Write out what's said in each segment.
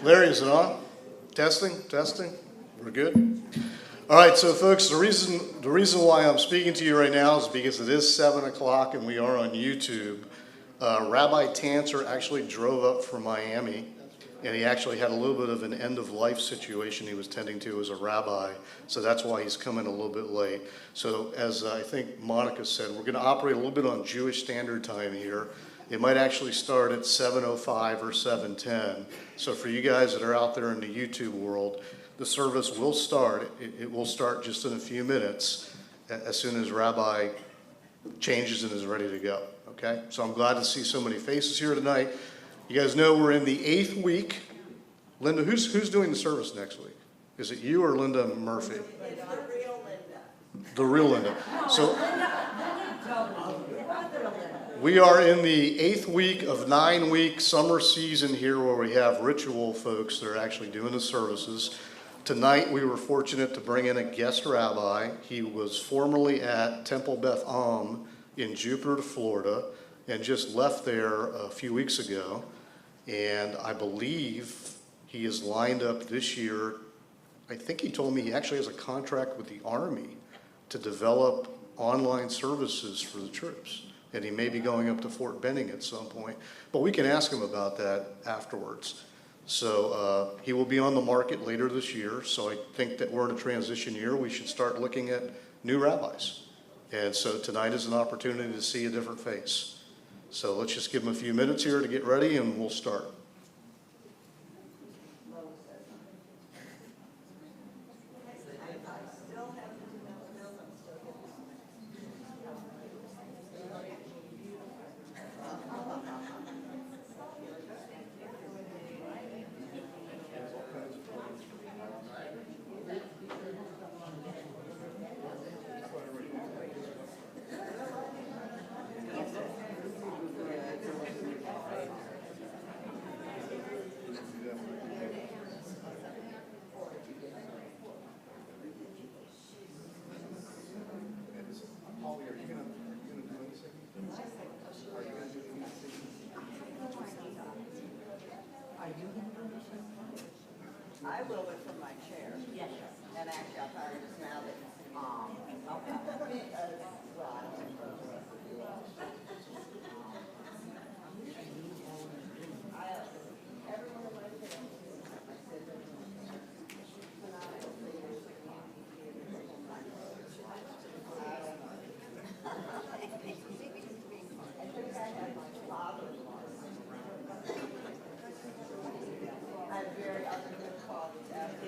Larry, is it on? Testing, testing. We're good. All right, so folks, the reason why I'm speaking to you right now is because it is 7 o'clock and we are on YouTube. Rabbi Tanzer actually drove up from Miami, and he actually had a little bit of an end-of-life situation he was tending to as a rabbi, so that's why he's coming a little bit late. So as I think Monica said, we're going to operate a little bit on Jewish Standard Time here. It might actually start at 7:05 or 7:10. So for you guys that are out there in the YouTube world, the service will start. It will start just in a few minutes as soon as Rabbi changes and is ready to go. Okay? So I'm glad to see so many faces here tonight. You guys know we're in the 8th week. Linda, who's doing the service next week? Is it you or Linda Murphy? It's the real Linda. The real Linda. So we are in the 8th week of 9-week summer season here where we have ritual folks that are actually doing the services. Tonight we were fortunate to bring in a guest rabbi. He was formerly at Temple Beth Am in Jupiter, Florida, and just left there a few weeks ago. And I believe he is lined up this year. I think he told me he actually has a contract with the Army to develop online services for the troops. And he may be going up to Fort Benning at some point. But we can ask him about that afterwards. So he will be on the market later this year. So I think that we're in a transition year. We should start looking at new rabbis. And so tonight is an opportunity to see a different face. So let's just give him a few minutes here to get ready and we'll start. I will, but from my chair. Yes. And actually, I'll probably just mount it. I'm very difficult.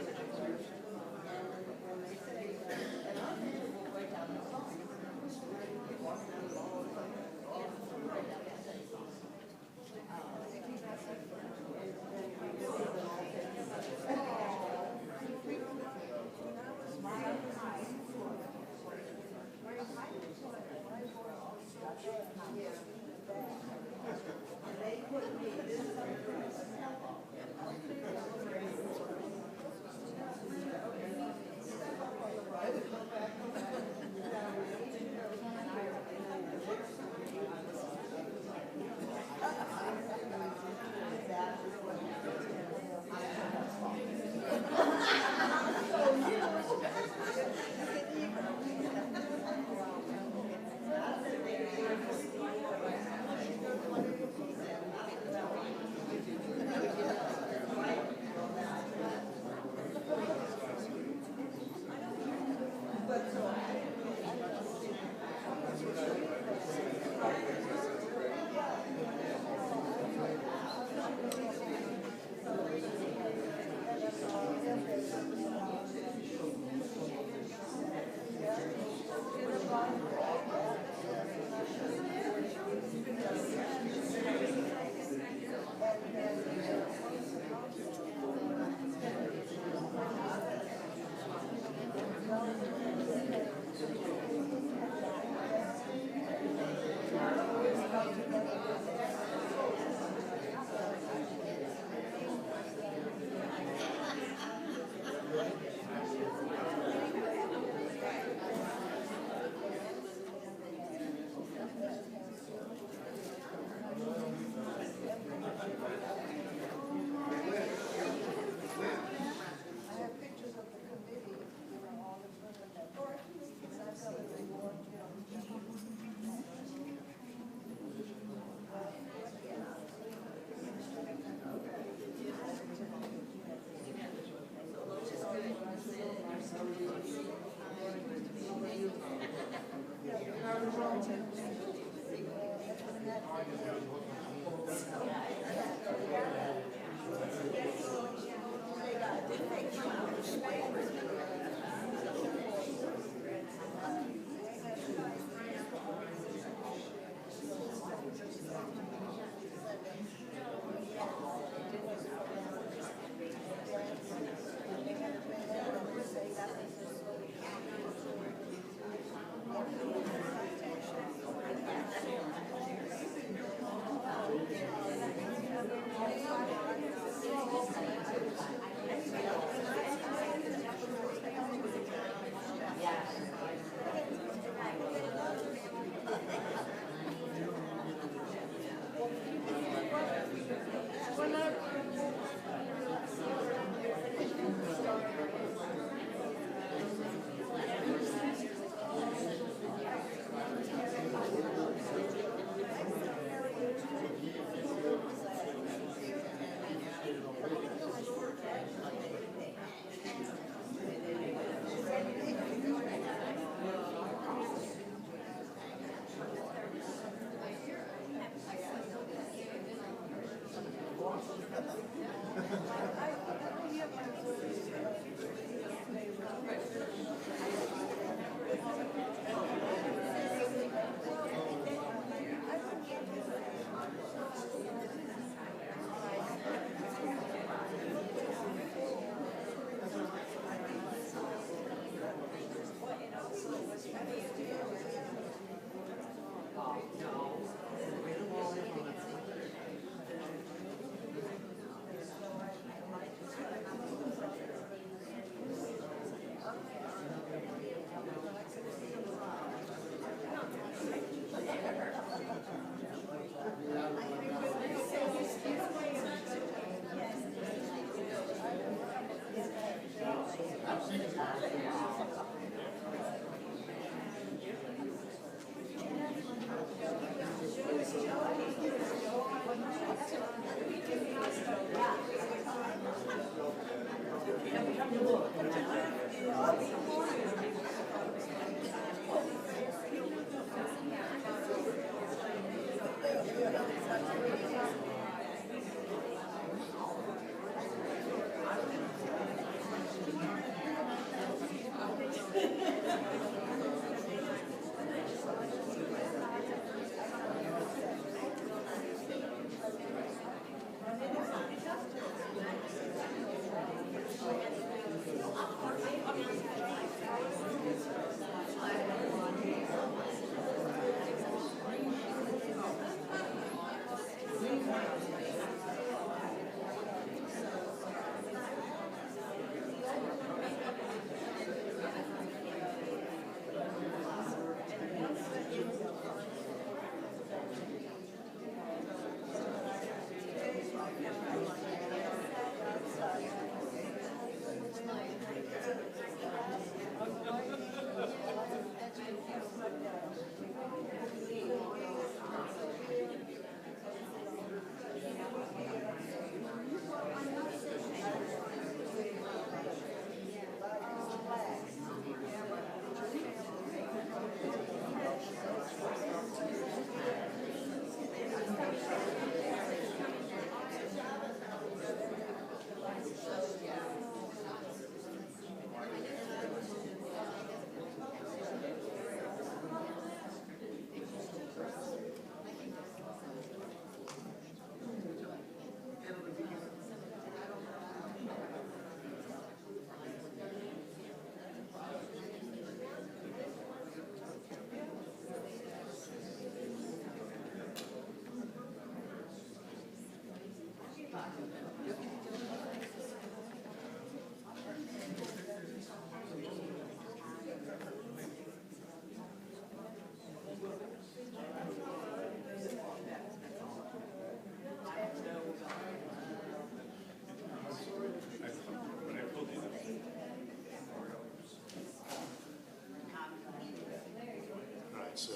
So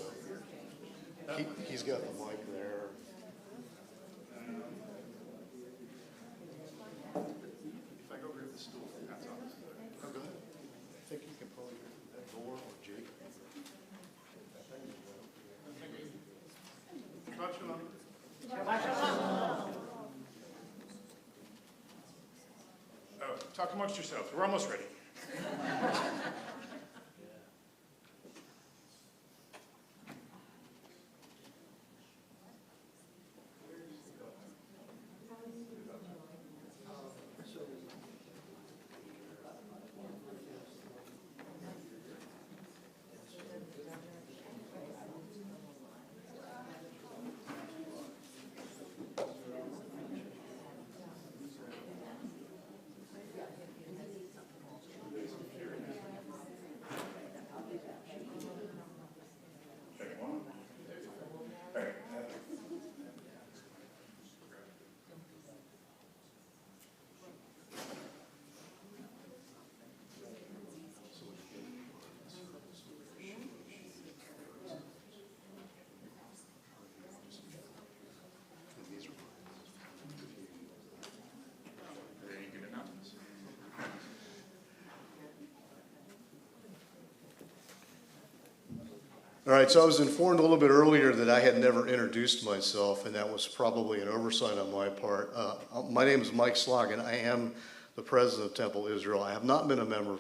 he's got the mic there. If I go grab the stool, that's all. Oh, go ahead. I think you can probably go through that door or Jake. Shabbat shalom. Oh, talk amongst yourselves. We're almost ready. Very good announcements. All right, so I was informed a little bit earlier that I had never introduced myself, and that was probably an oversight on my part. My name is Mike Slogan. I am the president of Temple Israel. I have not been a member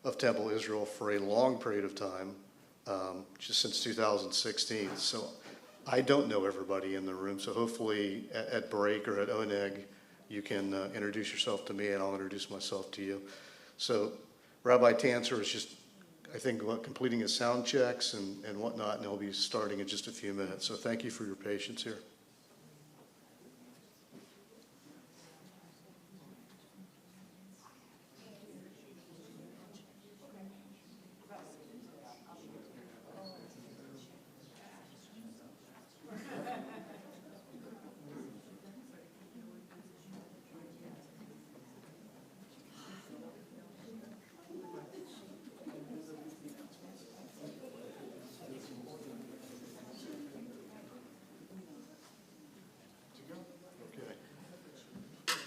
of Temple Israel for a long period of time, just since 2016. So I don't know everybody in the room, so hopefully at break or at Oneg, you can introduce yourself to me, and I'll introduce myself to you. So Rabbi Tanzer is just, I think, completing his sound checks and whatnot, and he'll be starting in just a few minutes. So thank you for your patience here.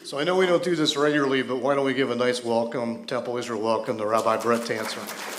So I know we don't do this regularly, but why don't we give a nice welcome, Temple Israel welcome to Rabbi Brett Tanzer.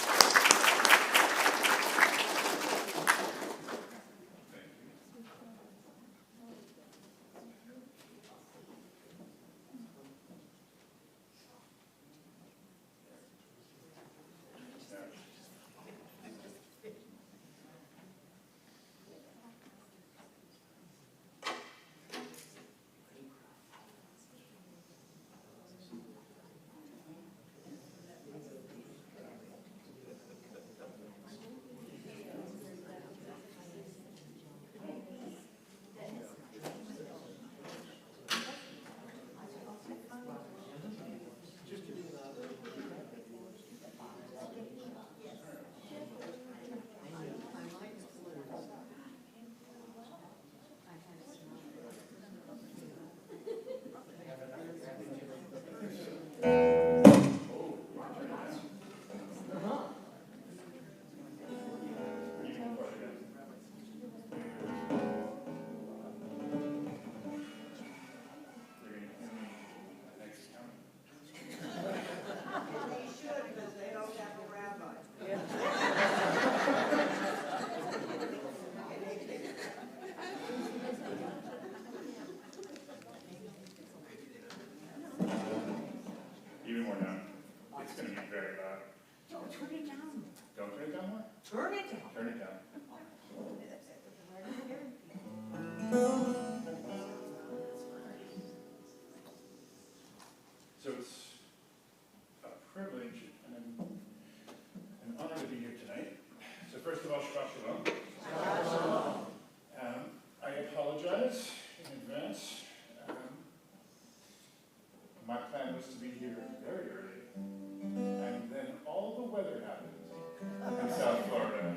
Even more now. It's going to be very loud. Don't turn it down. Don't turn it down more. Turn it down. Turn it down. So it's a privilege and an honor to be here tonight. So first of all, Shabbat Shalom. I apologize in advance. My plan was to be here very early, and then all the weather happened in South Florida.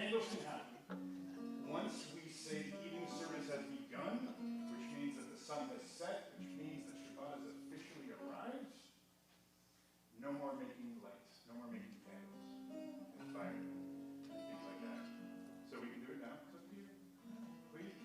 angels can happen. Once we say the evening service has begun, which means that the sun has set, which means that Shabbat has officially arrived, no more making lights, no more making candles and fire, things like that. So we can do it now. It's up to you. Please.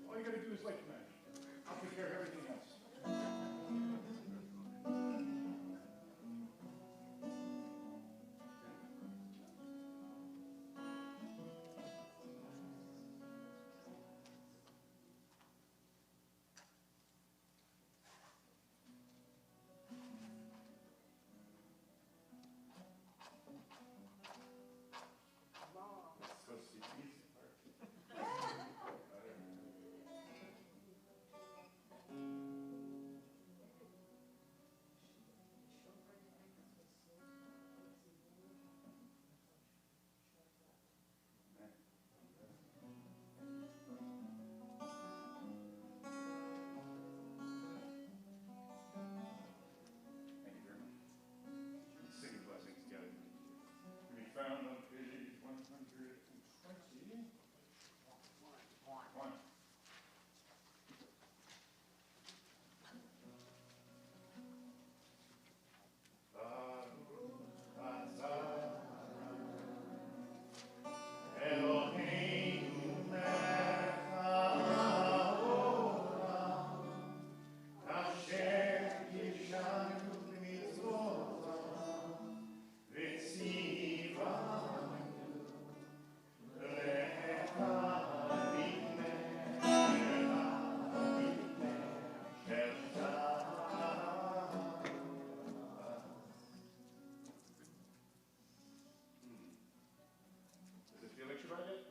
All you gotta do is light the match. I'll take care of everything else. It's supposed to be easy. Thank you very much. Let's sing the blessings together. To be found on page 120. One. Eloheinu melech haolam, asher kishanu b'mitzvotav, v'tzivanu Does it feel like Shabbat yet?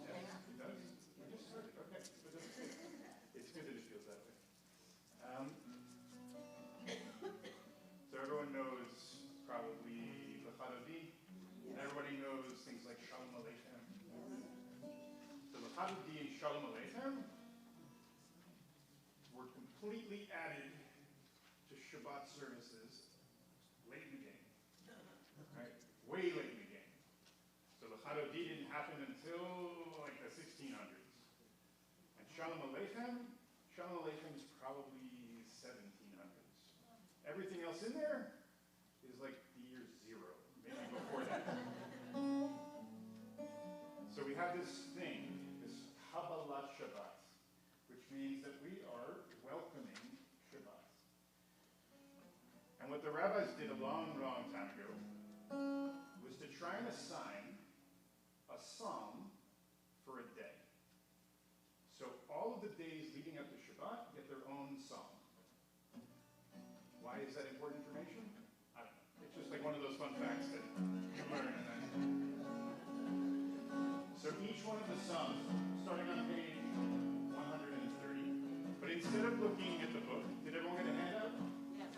Yes, it does. We just started. Okay, but that's good. It's good that it feels that way. So everyone knows probably the Chadodi, and everybody knows things like Shalom Aleichem. So the Chadodi and Shalom Aleichem were completely added to Shabbat services late in the game. Right? Way late in the game. So the Chadodi didn't happen until like the 1600s. And Shalom Aleichem is probably 1700s. Everything else in there is like the year 0, maybe before that. So we have this thing, this Kabbalat Shabbat, which means that we are welcoming Shabbat. And what the rabbis did a long, long time ago was to try and assign a psalm for a day. So all of the days leading up to Shabbat get their own psalm. Why is that important information? I don't know. It's just like one of those fun facts that you learn. So each one of the psalms, starting on page 130, but instead of looking at the book, did everyone get a handout? Yes.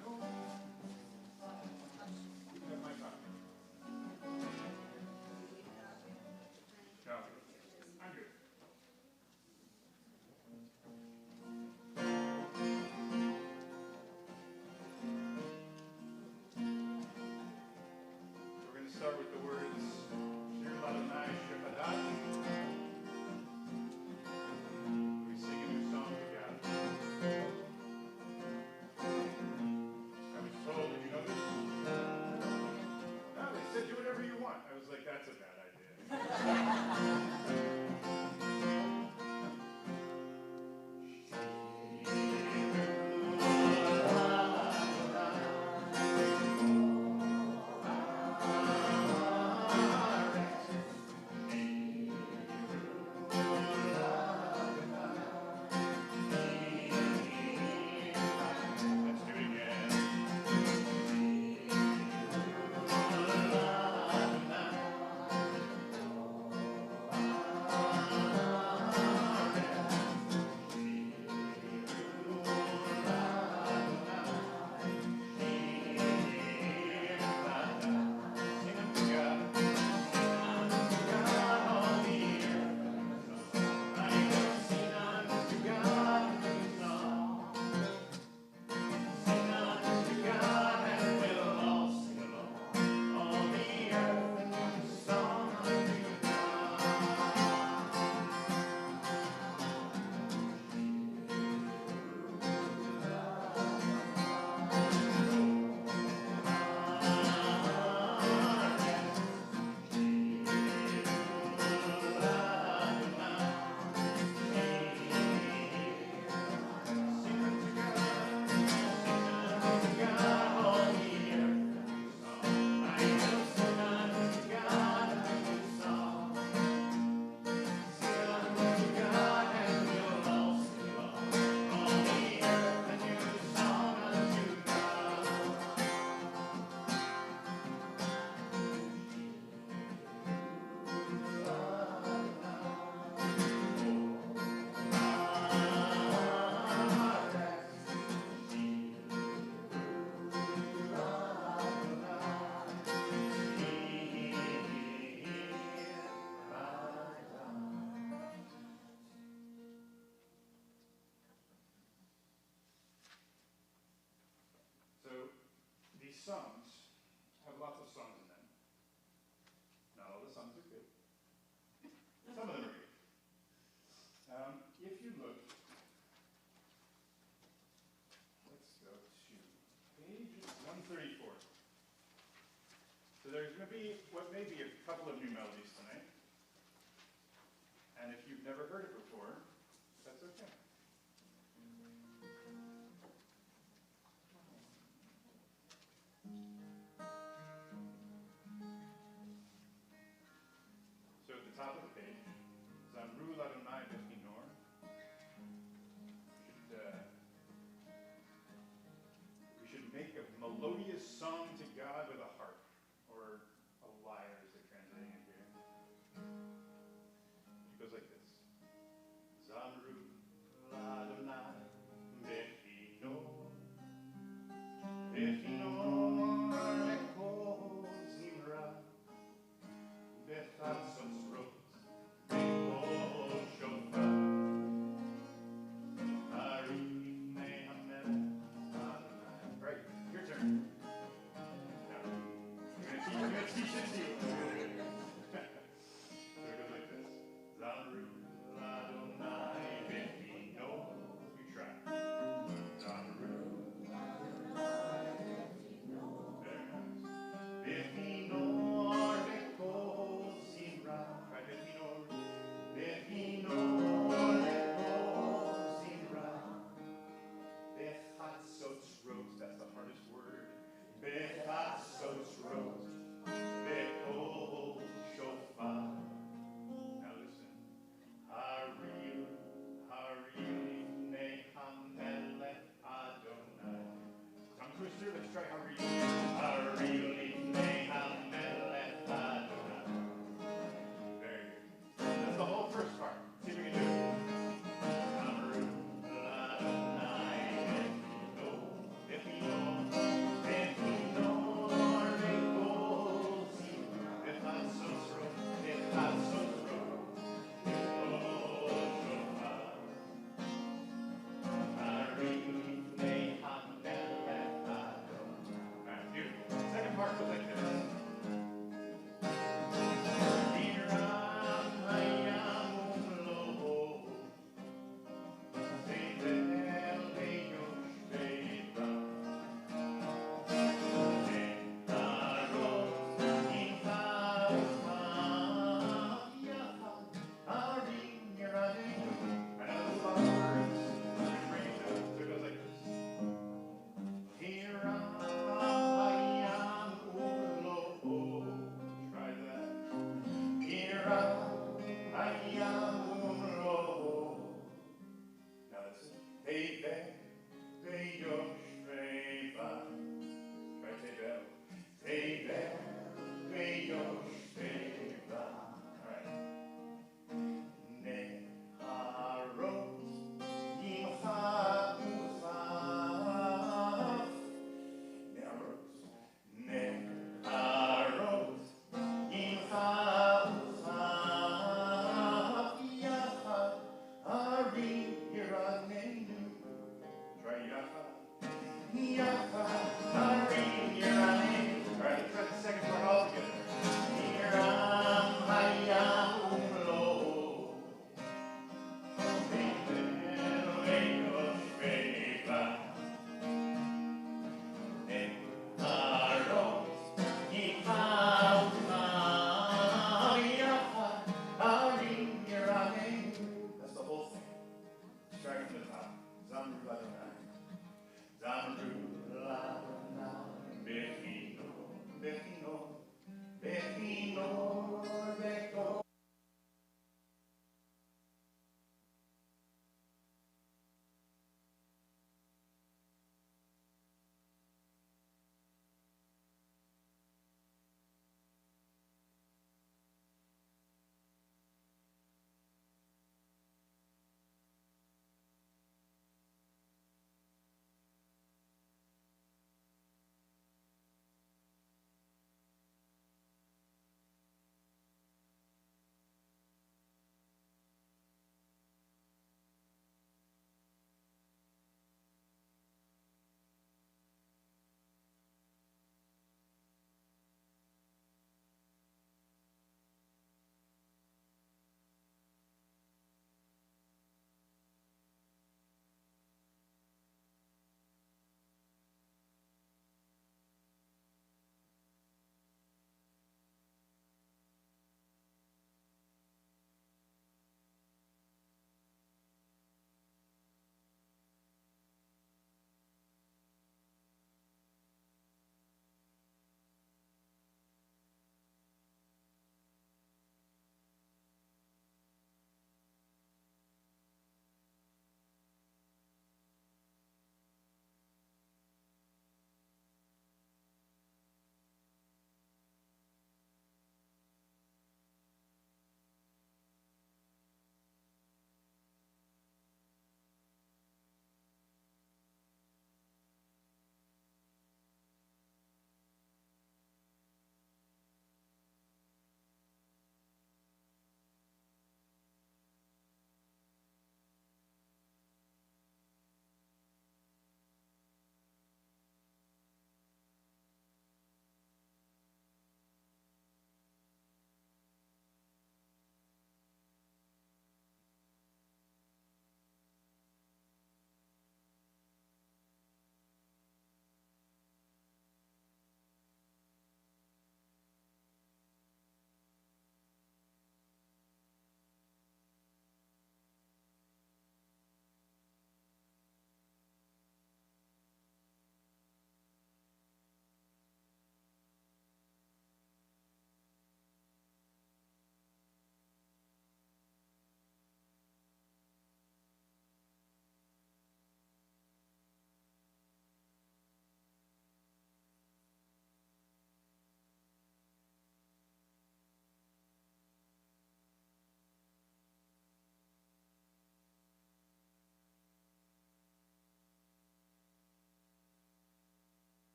No? You can have my copy. No, I'm good. We're going to start with the words Shir Ladonai Shepadat. We sing a new song together. I was told, did you know this? No, they said do whatever you want. I was like, that's a bad idea. songs have lots of songs in them. Not all the songs are good. Some of them are good. If you look, let's go to page 134. So there's going to be what may be a couple of new melodies tonight. And if you've never heard it before, that's okay. So at the top of the page, Zamru Ladonai Bethinor. We should make a melodious song to God with a harp, or a lyre as they're translating it here. It goes like this. Zamru Ladonai Bethinor. Bethinor Eko Zimra. Bethatsos Rose. Eko Shofar. Right, your turn.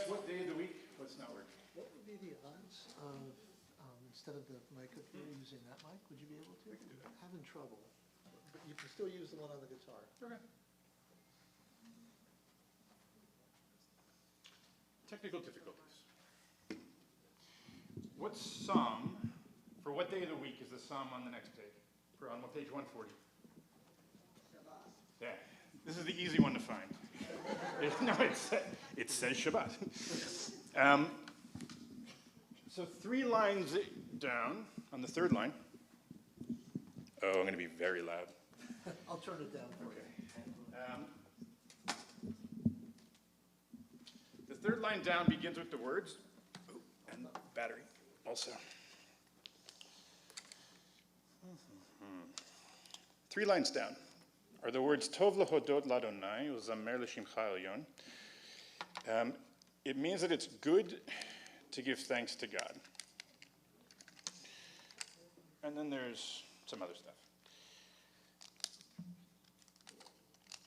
what day of the week? What's not working? What would be the odds of, instead of the mic up here, using that mic? Would you be able to? We can do that. Having trouble, but you can still use the one on the guitar. Okay. Technical difficulties. What psalm, for what day of the week is the psalm on the next page? On what page 140? Yeah, this is the easy one to find. No, it says Shabbat. So 3 lines down, on the 3rd line. Oh, I'm going to be very loud. I'll turn it down for you. The 3rd line down begins with the words, oh, and battery also. 3 lines down are the words Tov lahodot ladonai uzamer l'shimcha elyon. It means that it's good to give thanks to God. And then there's some other stuff.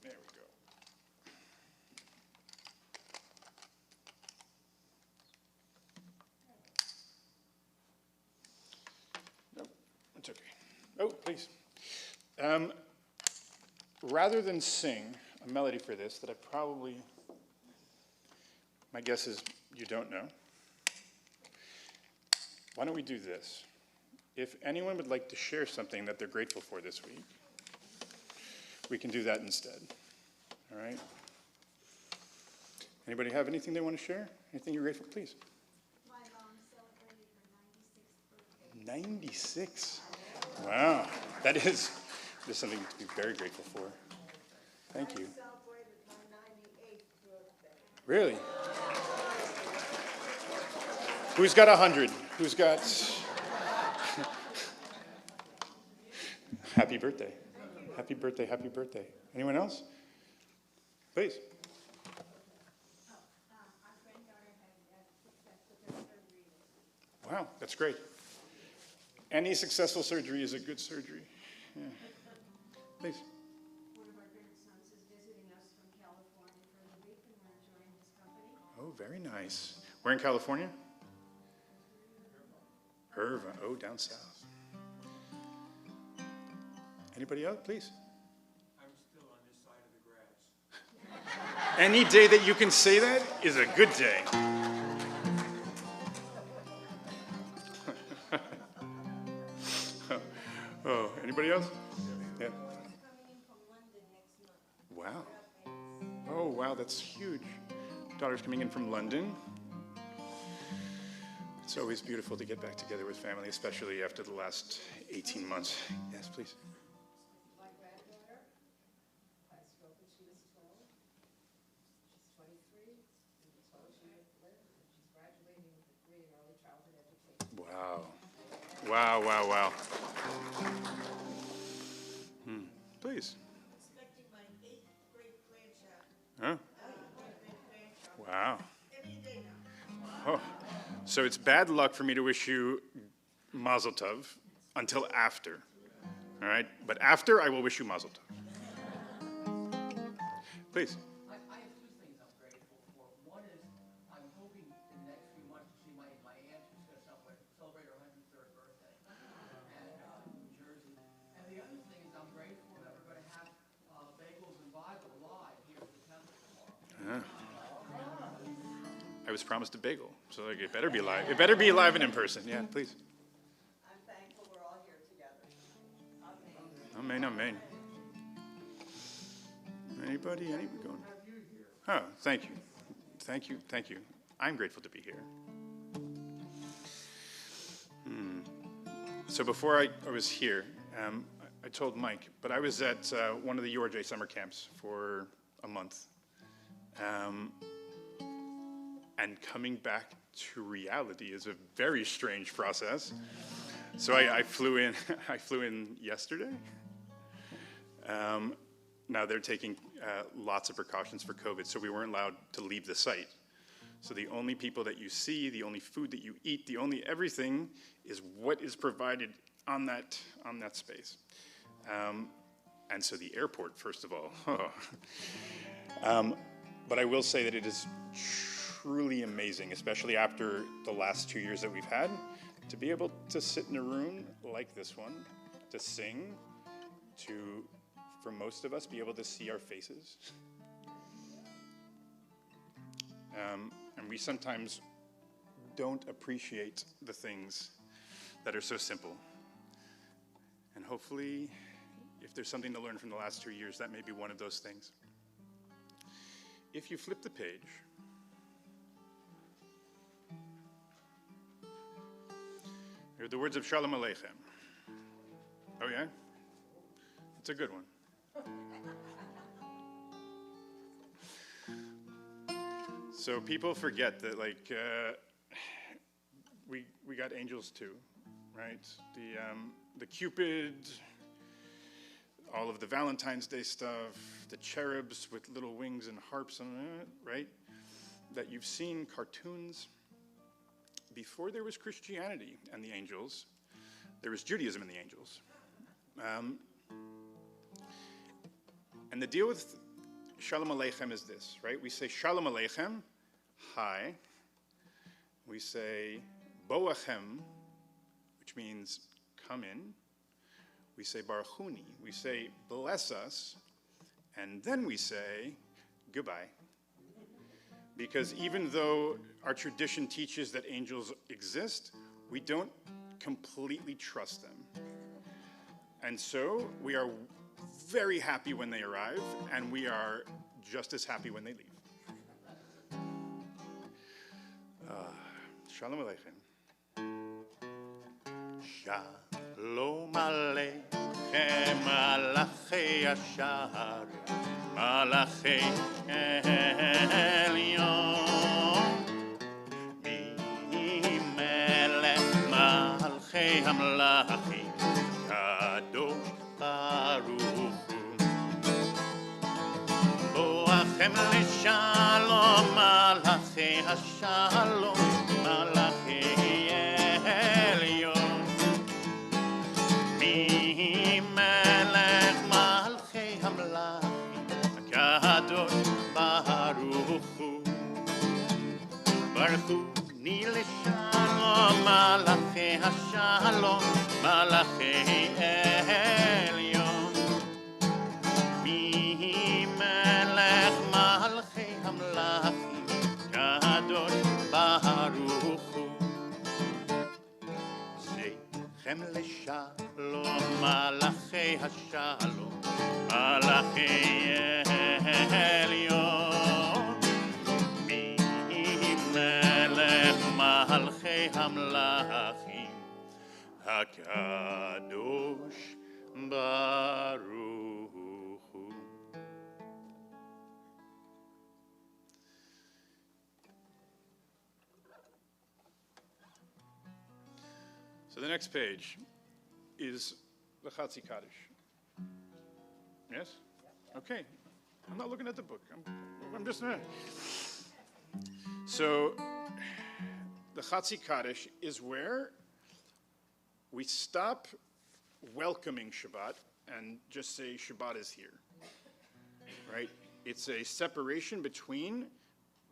There we go. Nope, it's okay. Oh, please. Rather than sing a melody for this that my guess is you don't know, why don't we do this? If anyone would like to share something that they're grateful for this week, we can do that instead. All right? Anybody have anything they want to share? Anything you're grateful for? Please. My mom celebrated her 96th birthday. 96. Wow. There's something to be very grateful for. Thank you. I celebrated my 98th birthday. Really? Who's got 100? Who's got... Happy birthday. Happy birthday, happy birthday. Anyone else? Please. Our granddaughter had success with her surgery. Wow, that's great. Any successful surgery is a good surgery. Yeah. Please. One of our grandsons is visiting us from California for the week, and we're enjoying his company. Oh, very nice. Where in California? Irvine. Oh, down south. Anybody else, please? I'm still on this side of the grass. Any day that you can say that is a good day. Oh, anybody else? Yeah. Coming in from London next month. Wow. Oh, wow, that's huge. Daughter's coming in from London. It's always beautiful to get back together with family, especially after the last 18 months. Yes, please. My granddaughter had a stroke when she was 12. She's 23. We were told she would live, and she's graduating with a degree in early childhood education. Wow. Wow, wow, wow. Please. Expecting my 8th great-grandchild. Huh? Great-grandchild. Wow. Any day now. Oh. So it's bad luck for me to wish you Mazel Tov until after. All right? But after, I will wish you Mazel Tov. Please. I have 2 things I'm grateful for. One is I'm hoping in the next few months to see my aunt who's going to celebrate her 103rd birthday in New Jersey. And the other thing is I'm grateful that we're going to have Bagels and Bible live here at the temple tomorrow. I was promised a bagel, so like, it better be live. It better be live and in person. Yeah, please. I'm thankful we're all here together. Amen. Amen, amen. Anybody going? Oh, thank you. Thank you, thank you. I'm grateful to be here. So before I was here, I told Mike, but I was at one of the URJ summer camps for a month. And coming back to reality is a very strange process. So I flew in. I flew in yesterday. Now they're taking lots of precautions for COVID, so we weren't allowed to leave the site. So the only people that you see, the only food that you eat, the only everything is what is provided on that space. And so the airport, first of all. But I will say that it is truly amazing, especially after the last 2 years that we've had, to be able to sit in a room like this one, to sing, to, for most of us, be able to see our faces. And we sometimes don't appreciate the things that are so simple. And hopefully, if there's something to learn from the last 2 years, that may be one of those things. If you flip the page, here are the words of Shalom Aleichem. Oh yeah? It's a good one. So people forget that, like, we got angels too, right? The Cupid, all of the Valentine's Day stuff, the cherubs with little wings and harps on it, right? That you've seen cartoons. Before there was Christianity and the angels, there was Judaism and the angels. And the deal with Shalom Aleichem is this, right? We say Shalom Aleichem, hi. We say Boachem, which means come in. We say Baruchuni, we say bless us, and then we say goodbye. Because even though our tradition teaches that angels exist, we don't completely trust them. And so we are very happy when they arrive, and we are just as happy when they leave. Shalom Aleichem. Shalom Aleichem, Malachi Ashar, Malachi Elyon. Melech Malchei Hamlachim, Kadosh Baruch Hu. Boachem leShalom, Malachi Hashalom, Malachi Elyon. Melech Malchei Hamlachim, Kadosh Baruch Hu. Baruch Hu ni leShalom, Malachi Hashalom, Malachi Elyon. Mi Melech Malchei Hamlachim, Kadosh Baruch Hu. Zeichem leShalom, Malachi Hashalom, Malachi Elyon. Mi Melech Malchei Hamlachim, HaKadosh Baruch Hu. So the next page is the Chatzi Kaddish. Yes? Okay. I'm not looking at the book. I'm just... So the Chatzi Kaddish is where we stop welcoming Shabbat and just say Shabbat is here, right? It's a separation between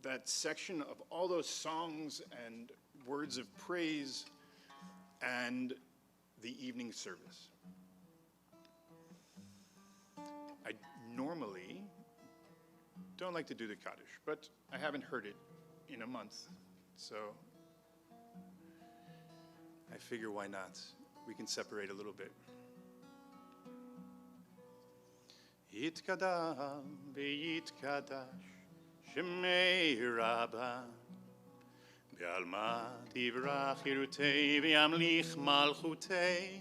that section of all those songs and words of praise and the evening service. I normally don't like to do the Kaddish, but I haven't heard it in a month, so I figure why not? We can separate a little bit. Yitkadam v'yitkadash shemei Rabbah Be'alma tivrach hirutei v'yamlich malchutei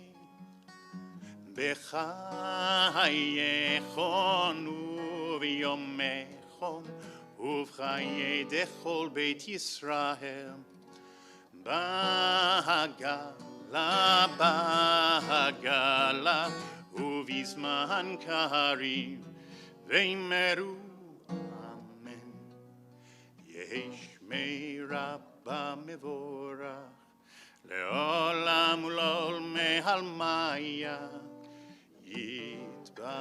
B'chayechon u'v'yomechon u'v'chayei dechol Beit Yisrael Ba'agala, ba'agala, u'vizman kariv, ve'yimeru, amen. Yesh me'rabba mevorach, le'olam u'lol me'almaya, yitbarach,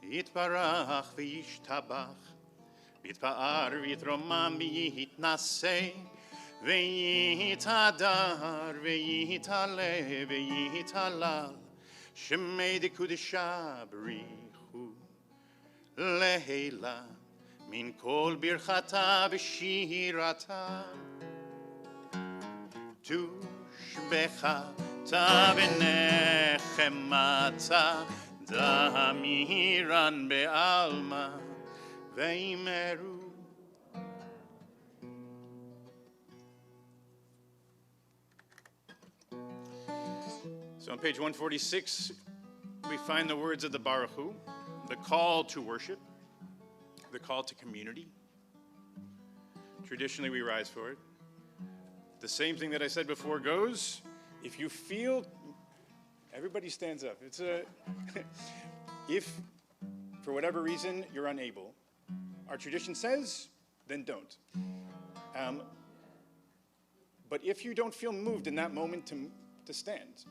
yitbarach ve'yishtabach, ויתפאר ויתרומם ויתנשא ויתהדר ויתעלה ויתהלל שמי דקודשה בריחו להילה מן כל ברכתה ושירתה תושבחתה ונחמתה דמירן בעלמא ויאמרו. So on page 146, we find the words of the Baruch Hu, the call to worship, the call to community. Traditionally, we rise for it. The same thing that I said before goes. If you feel, everybody stands up. It's a, if for whatever reason you're unable, our tradition says, then don't. But if you don't feel moved in that moment to stand,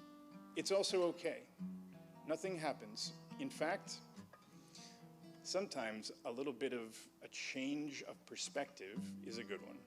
it's also okay. Nothing happens. In fact, sometimes a little bit of a change of perspective is a good one.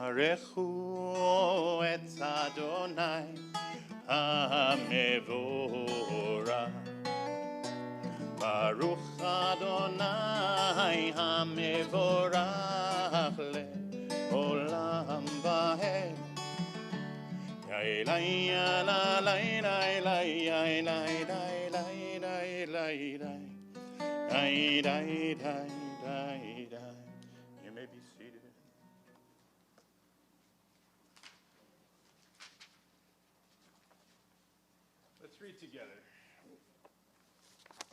Barechu et Adonai HaMevorach Baruch Adonai HaMevorach le'olam va'ed You may be seated. Let's read together.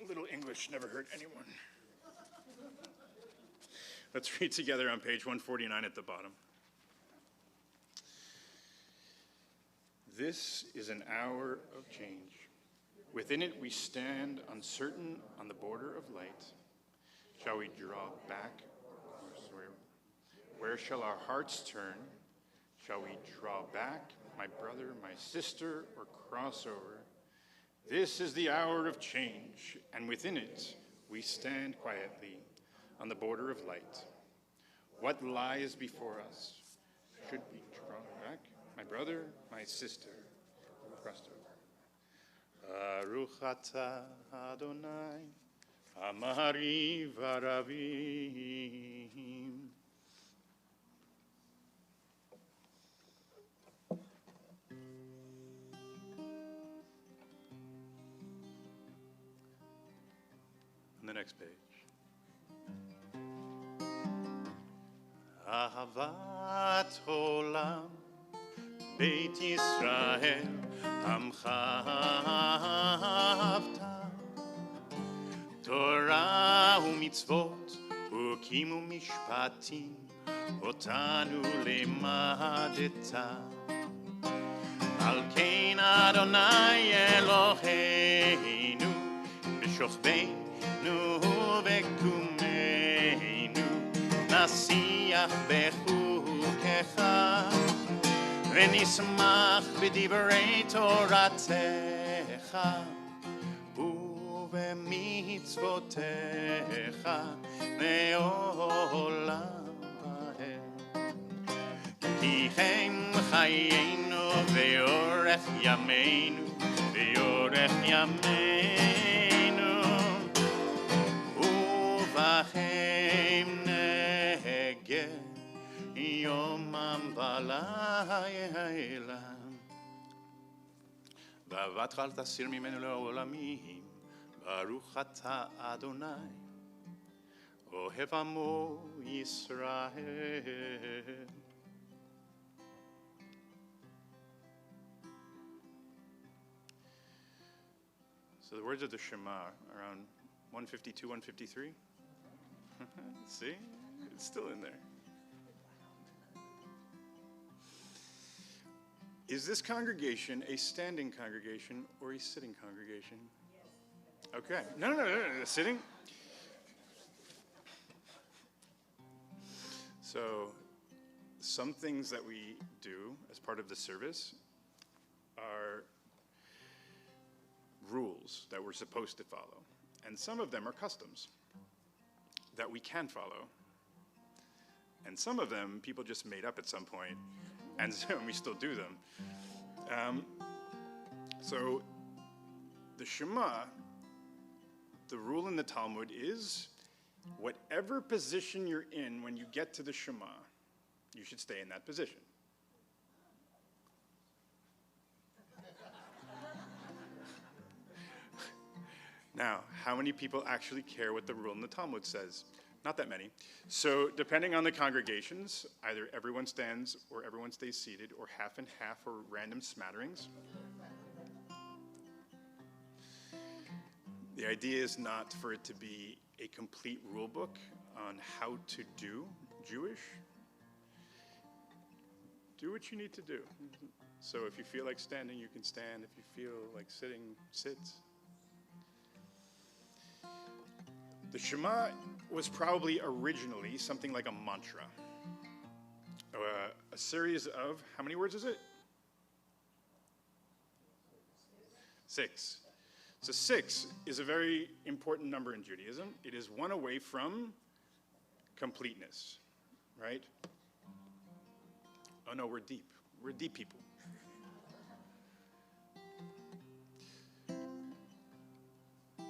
A little English never hurt anyone. Let's read together on page 149 at the bottom. This is an hour of change. Within it we stand uncertain on the border of light. Shall we draw back? Where shall our hearts turn? Shall we draw back, my brother, my sister, or cross over? This is the hour of change, and within it we stand quietly on the border of light. What lies before us? Should we draw back, my brother, my sister, or cross over? Baruch atah Adonai, Amari v'aravim. On the next page. Ahavat olam, Beit Yisrael, Amcha ahavta. Torah u'mitzvot, ukim u'mishpatim, otanu limadeta. Al kein Adonai Eloheinu, b'shochbeinu v'kumeinu, nasiach b'chukecha, v'nismach b'divrei Toratecha, u'v'mitzvotecha, le'olam va'ed. Ki hem chayenu ve'orech yameinu, ve'orech yameinu, uvachem nege yomam v'layla. V'avatcha al tasir mimenu le'olamim, Baruch atah Adonai, Ohev Amo Yisrael. So the words of the Shema, around 152, 153. See? It's still in there. Is this congregation a standing congregation or a sitting congregation? Okay. No. Sitting? So, some things that we do as part of the service are rules that we're supposed to follow. And some of them are customs that we can follow. And some of them people just made up at some point, and so we still do them. So the Shema, the rule in the Talmud is, whatever position you're in when you get to the Shema, you should stay in that position. Now, how many people actually care what the rule in the Talmud says? Not that many. So depending on the congregations, either everyone stands or everyone stays seated, or half and half, or random smatterings. The idea is not for it to be a complete rule book on how to do Jewish. Do what you need to do. So if you feel like standing, you can stand. If you feel like sitting, sit. The Shema was probably originally something like a mantra. A series of, how many words is it? 6. So 6 is a very important number in Judaism. It is one away from completeness, right? Oh no, we're deep. We're deep people.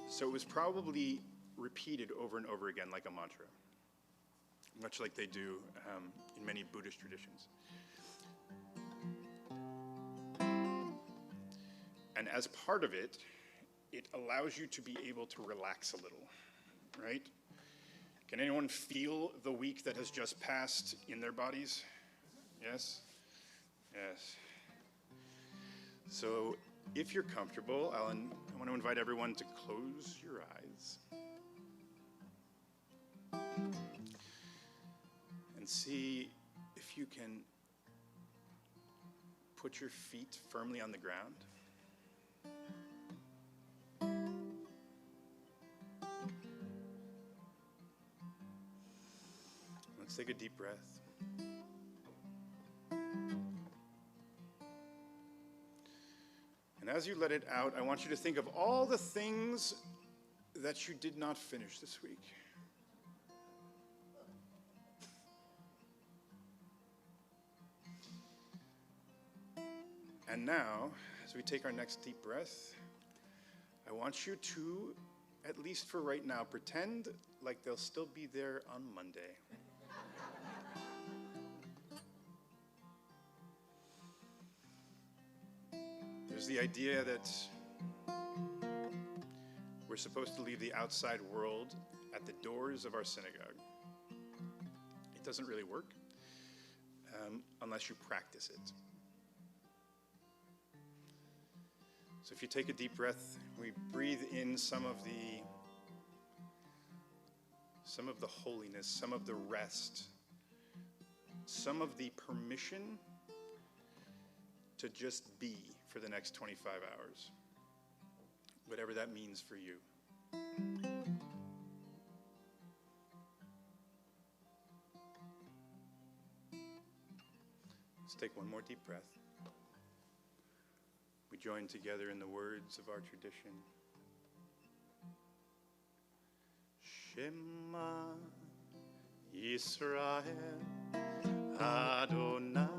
So it was probably repeated over and over again like a mantra, much like they do in many Buddhist traditions. And as part of it, it allows you to be able to relax a little, right? Can anyone feel the week that has just passed in their bodies? Yes? Yes. So if you're comfortable, I want to invite everyone to close your eyes and see if you can put your feet firmly on the ground. Let's take a deep breath. And as you let it out, I want you to think of all the things that you did not finish this week. And now, as we take our next deep breath, I want you to, at least for right now, pretend like they'll still be there on Monday. There's the idea that we're supposed to leave the outside world at the doors of our synagogue. It doesn't really work unless you practice it. So if you take a deep breath, we breathe in some of the holiness, some of the rest, some of the permission to just be for the next 25 hours, whatever that means for you. Let's take one more deep breath. We join together in the words of our tradition. Shema Yisrael Adonai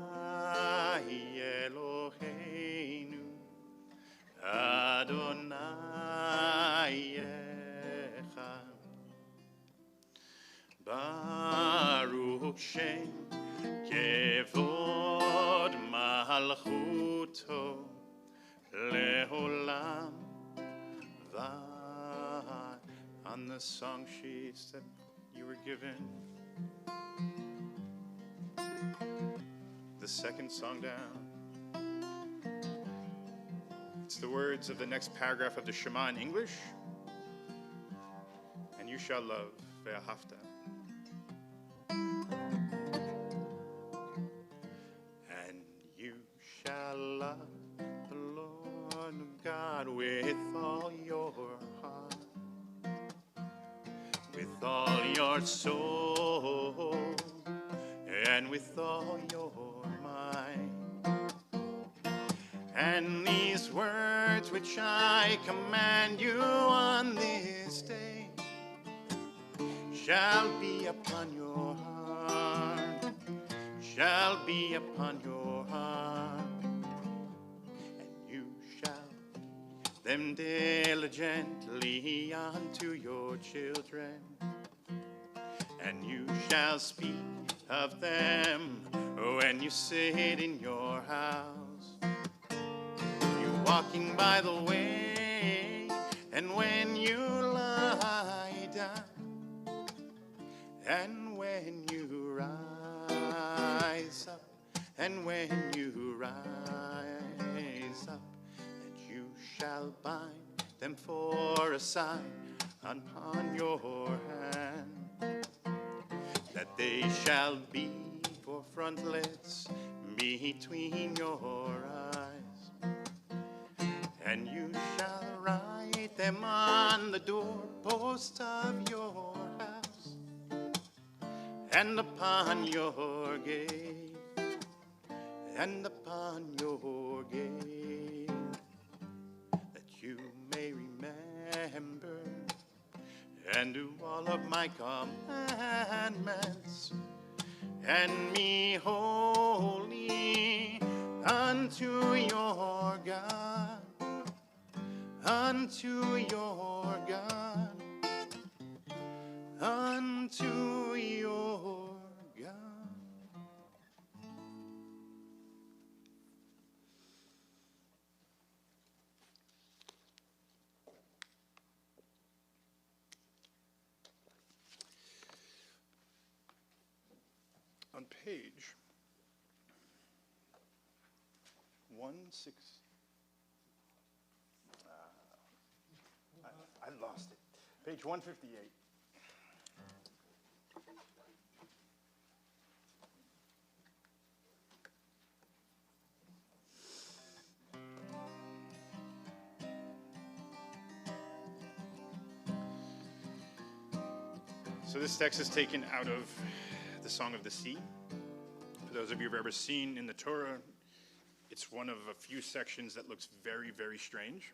Eloheinu Adonai Echad Baruch Shem Kevod Malchuto Leolam Vad. On the song sheet said, you were given. The second song down. It's the words of the next paragraph of the Shema in English. And you shall love ve'ahavta. And you shall love the Lord God with all your heart, with all your soul, and with all your mind. And these words which I command you on this day shall be upon your heart, shall be upon your heart. And you shall teach them diligently unto your children, and you shall speak of them when you sit in your house, you walking by the way, and when you lie down, and when you rise up, and when you rise up, that you shall bind them for a sign upon your hand, that they shall be for frontlets between your eyes, and you shall write them on the doorpost of your house, and upon your gate, and upon your gate, that you may remember and do all of my commandments, and be holy unto your God, unto your God, unto your God. On page 16, I lost it. Page 158. So this text is taken out of the Song of the Sea. For those of you who've ever seen in the Torah, it's one of a few sections that looks very, very strange.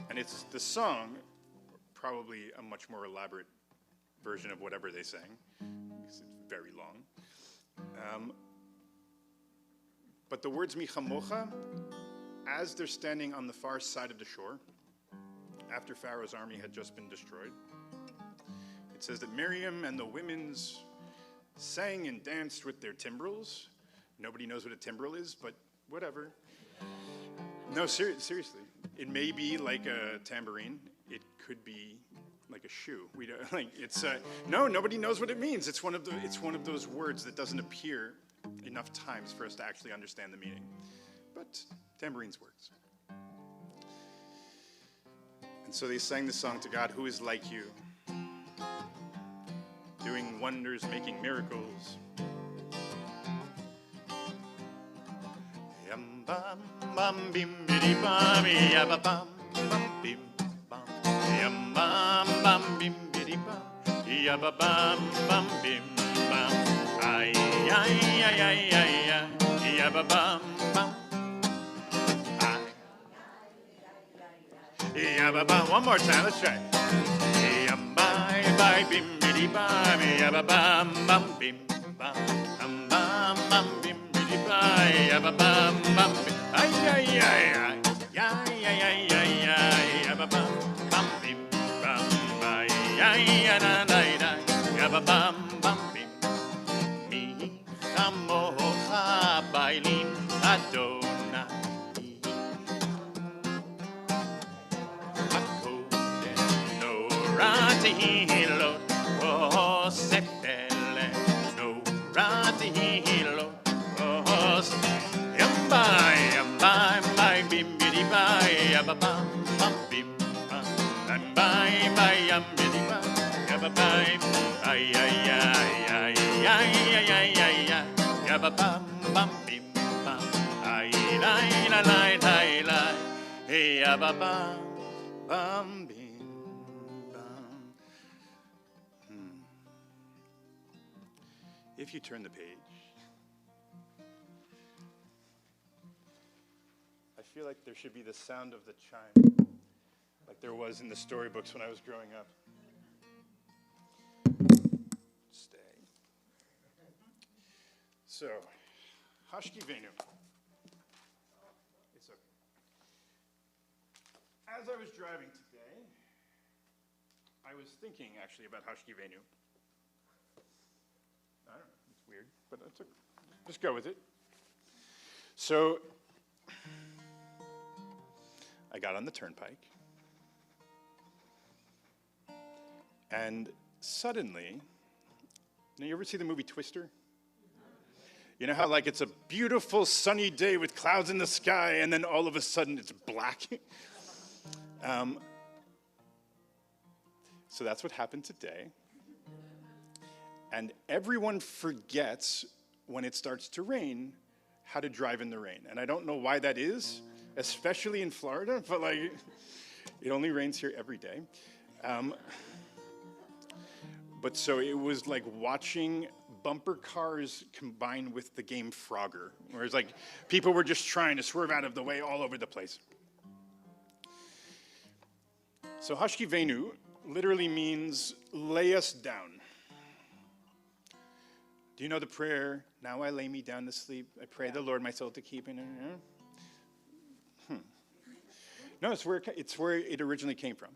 And it's the song, probably a much more elaborate version of whatever they sang, because it's very long. But the words Michamocha, as they're standing on the far side of the shore, after Pharaoh's army had just been destroyed, it says that Miriam and the women's sang and danced with their timbrels. Nobody knows what a timbrel is, but whatever. No, seriously. It may be like a tambourine. It could be like a shoe. We don't, like it's no, nobody knows what it means. It's one of those words that doesn't appear enough times for us to actually understand the meaning. But tambourines works. And so they sang this song to God, who is like you, doing wonders, making miracles. Yam bam bam bim bidi bam ya ba bam bam bim bam. Yam bam bam bim bidi bam ya ba bam bam bim bam. Ay ay ay ay ay ay ya ba bam bam. Ya ba bam. One more time. Let's try. Yam bye bye bim bidi bam ya ba bam bam bim bam. Bam bam bim. Ay ba bam bam ay ay ay ay ay ay ay ay ba bam bam bim bam ay ay na na na ba bam bam bim mi chamocha bailin Adonai hakodesh norati ba bum bum bim bum. Ay lay la lay lay lay. Hey ya ba bum bum bim bum. If you turn the page, I feel like there should be the sound of the chime, like there was in the storybooks when I was growing up. Stay. So, Hashki Venu. It's okay. As I was driving today, I was thinking actually about Hashki Venu. I don't know, it's weird, but it's okay. Just go with it. So, I got on the turnpike, and suddenly, now you ever see the movie Twister? You know how like it's a beautiful sunny day with clouds in the sky, and then all of a sudden it's black? So that's what happened today. And everyone forgets when it starts to rain how to drive in the rain. And I don't know why that is, especially in Florida, but like, it only rains here every day. But so it was like watching bumper cars combined with the game Frogger, where it's like people were just trying to swerve out of the way all over the place. So Hashki Venu literally means lay us down. Do you know the prayer, now I lay me down to sleep, I pray the Lord my soul to keep? No, it's where it originally came from.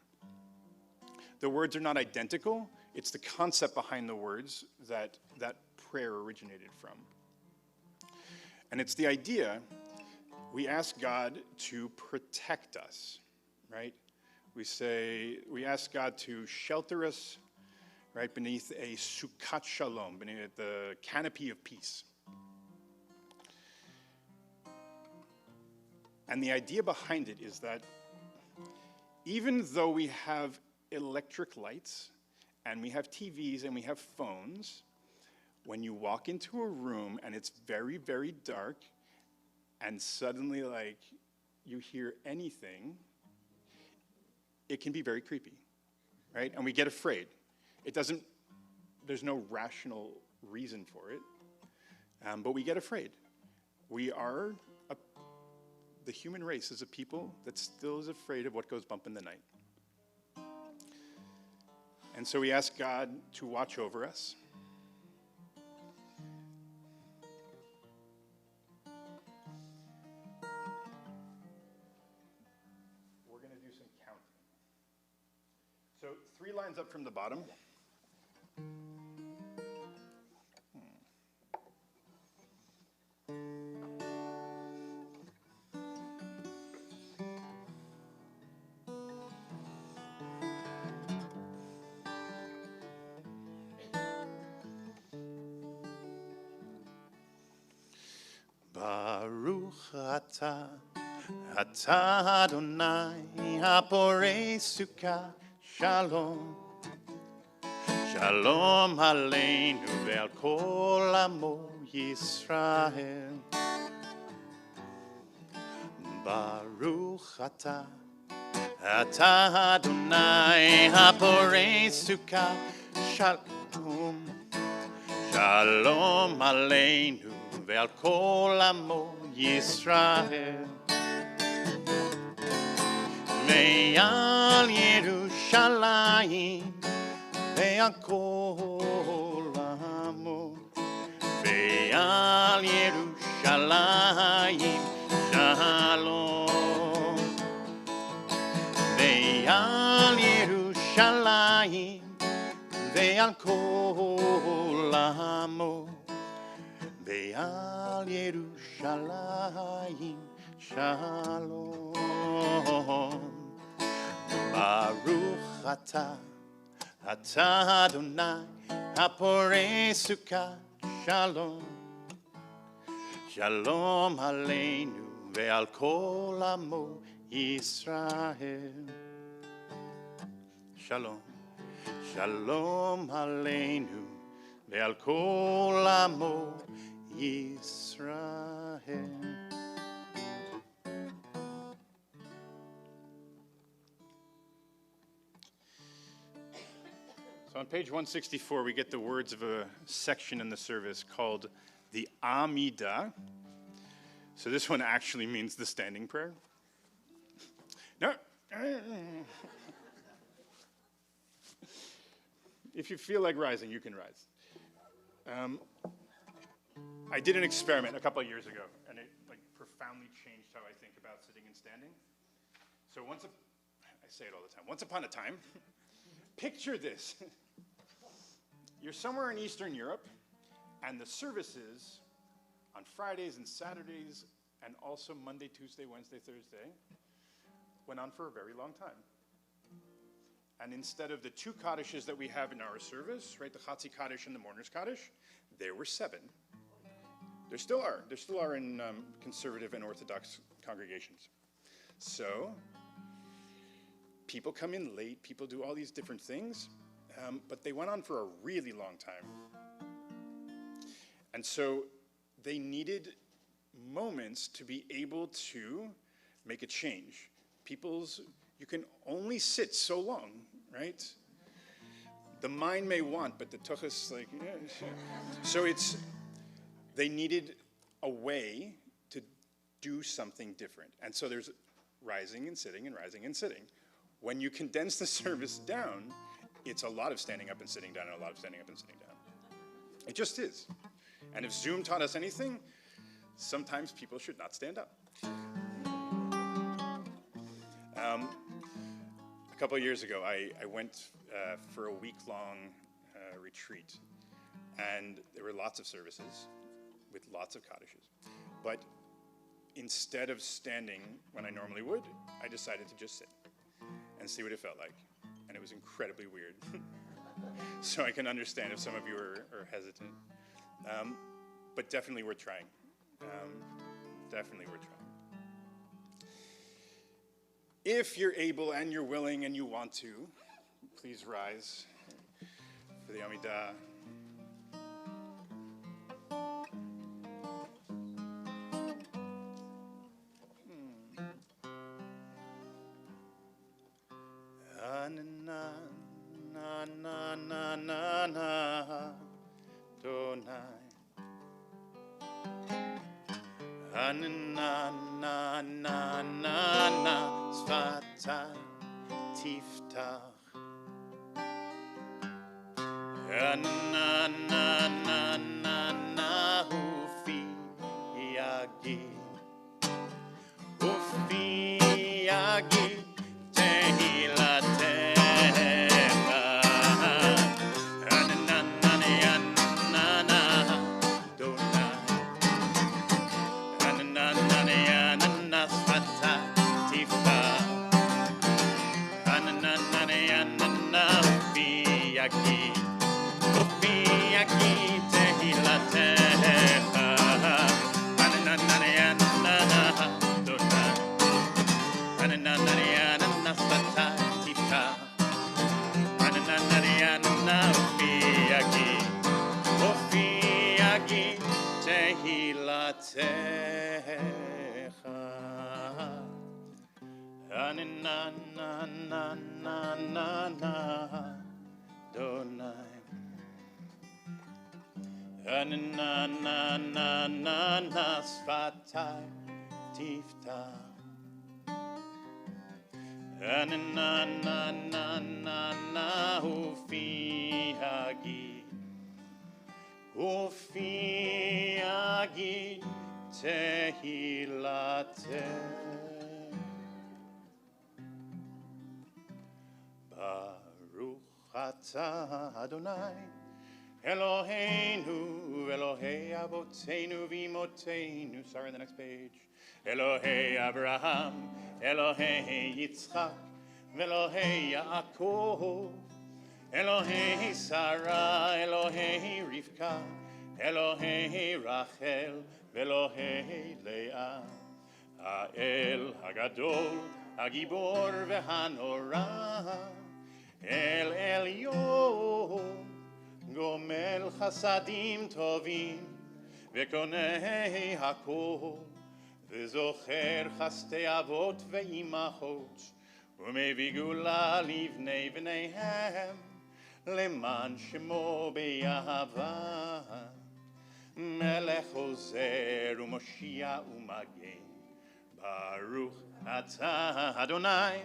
The words are not identical, it's the concept behind the words that that prayer originated from. And it's the idea, we ask God to protect us, right? We ask God to shelter us, right, beneath a sukkot shalom, beneath the canopy of peace. And the idea behind it is that even though we have electric lights and we have TVs and we have phones, when you walk into a room and it's very, very dark and suddenly like you hear anything, it can be very creepy, right? And we get afraid. There's no rational reason for it, but we get afraid. The human race is a people that still is afraid of what goes bump in the night. And so we ask God to watch over us. We're going to do some counting. So 3 lines up from the bottom. Baruch atah, atah Adonai, haporei sukkah, shalom. Shalom aleinu ve'al kol amo Yisrael. Baruch atah, atah Adonai, haporei sukkah, shalom. Shalom aleinu ve'al kol amo Yisrael. Ve'al Yerushalayim ve'al kol amo. Ve'al Yerushalayim shalom. Ve'al Yerushalayim ve'al kol amo. Ve'al Yerushalayim shalom. Baruch atah, atah Adonai, haporei sukkah, shalom. Shalom aleinu ve'al kol amo Yisrael. Shalom. Shalom aleinu ve'al kol amo Yisrael. So on page 164, we get the words of a section in the service called the Amidah. So this one actually means the standing prayer. No. If you feel like rising, you can rise. I did an experiment a couple of years ago, and it profoundly changed how I think about sitting and standing. So I say it all the time, once upon a time, picture this. You're somewhere in Eastern Europe, and the services on Fridays and Saturdays, and also Monday, Tuesday, Wednesday, Thursday, went on for a very long time. And instead of the 2 Kadishes that we have in our service, right, the Chatzi Kaddish and the Mourner's Kaddish, there were 7. There still are. There still are in conservative and Orthodox congregations. So people come in late, people do all these different things, but they went on for a really long time. And so they needed moments to be able to make a change. You can only sit so long, right? The mind may want, but the tuchus, So they needed a way to do something different. And so there's rising and sitting and rising and sitting. When you condense the service down, it's a lot of standing up and sitting down and a lot of standing up and sitting down. It just is. And if Zoom taught us anything, sometimes people should not stand up. A couple of years ago, I went for a week-long retreat, and there were lots of services with lots of Kaddishes. But instead of standing when I normally would, I decided to just sit and see what it felt like. And it was incredibly weird. So I can understand if some of you are hesitant. But definitely worth trying. Definitely worth trying. If you're able and you're willing and you want to, please rise for the Amidah. Na na na na na Donai. Na na na na na Sfatai Tiftach. Na na na na na Hufi Yagi. Hufi Yagi Tehilate. Na na na na na na Donai. Na na na na na Sfatai Tiftach. Na na na na na Hufi Hagi. Hufi Hagi Tehilate. Baruch atah Adonai, Eloheinu, Elohei Avotenu v'Imotenu. Sorry, the next page. Elohei Abraham, Elohei Yitzchak, Elohei Yaakov, Elohei Sarah, Elohei Rivka, Elohei Rachel, Elohei Leah, Ha'el Hagadol, Hagibor v'Hanora. El Elyon, Gomel Chasadim Tovim, וקונה הכל, וזוכר חסדי אבות ואימהות, ומביא גאולה לבני בניהם, למען שמו באהבה. מלך עוזר ומושיע ומגן, ברוך אתה אדוני,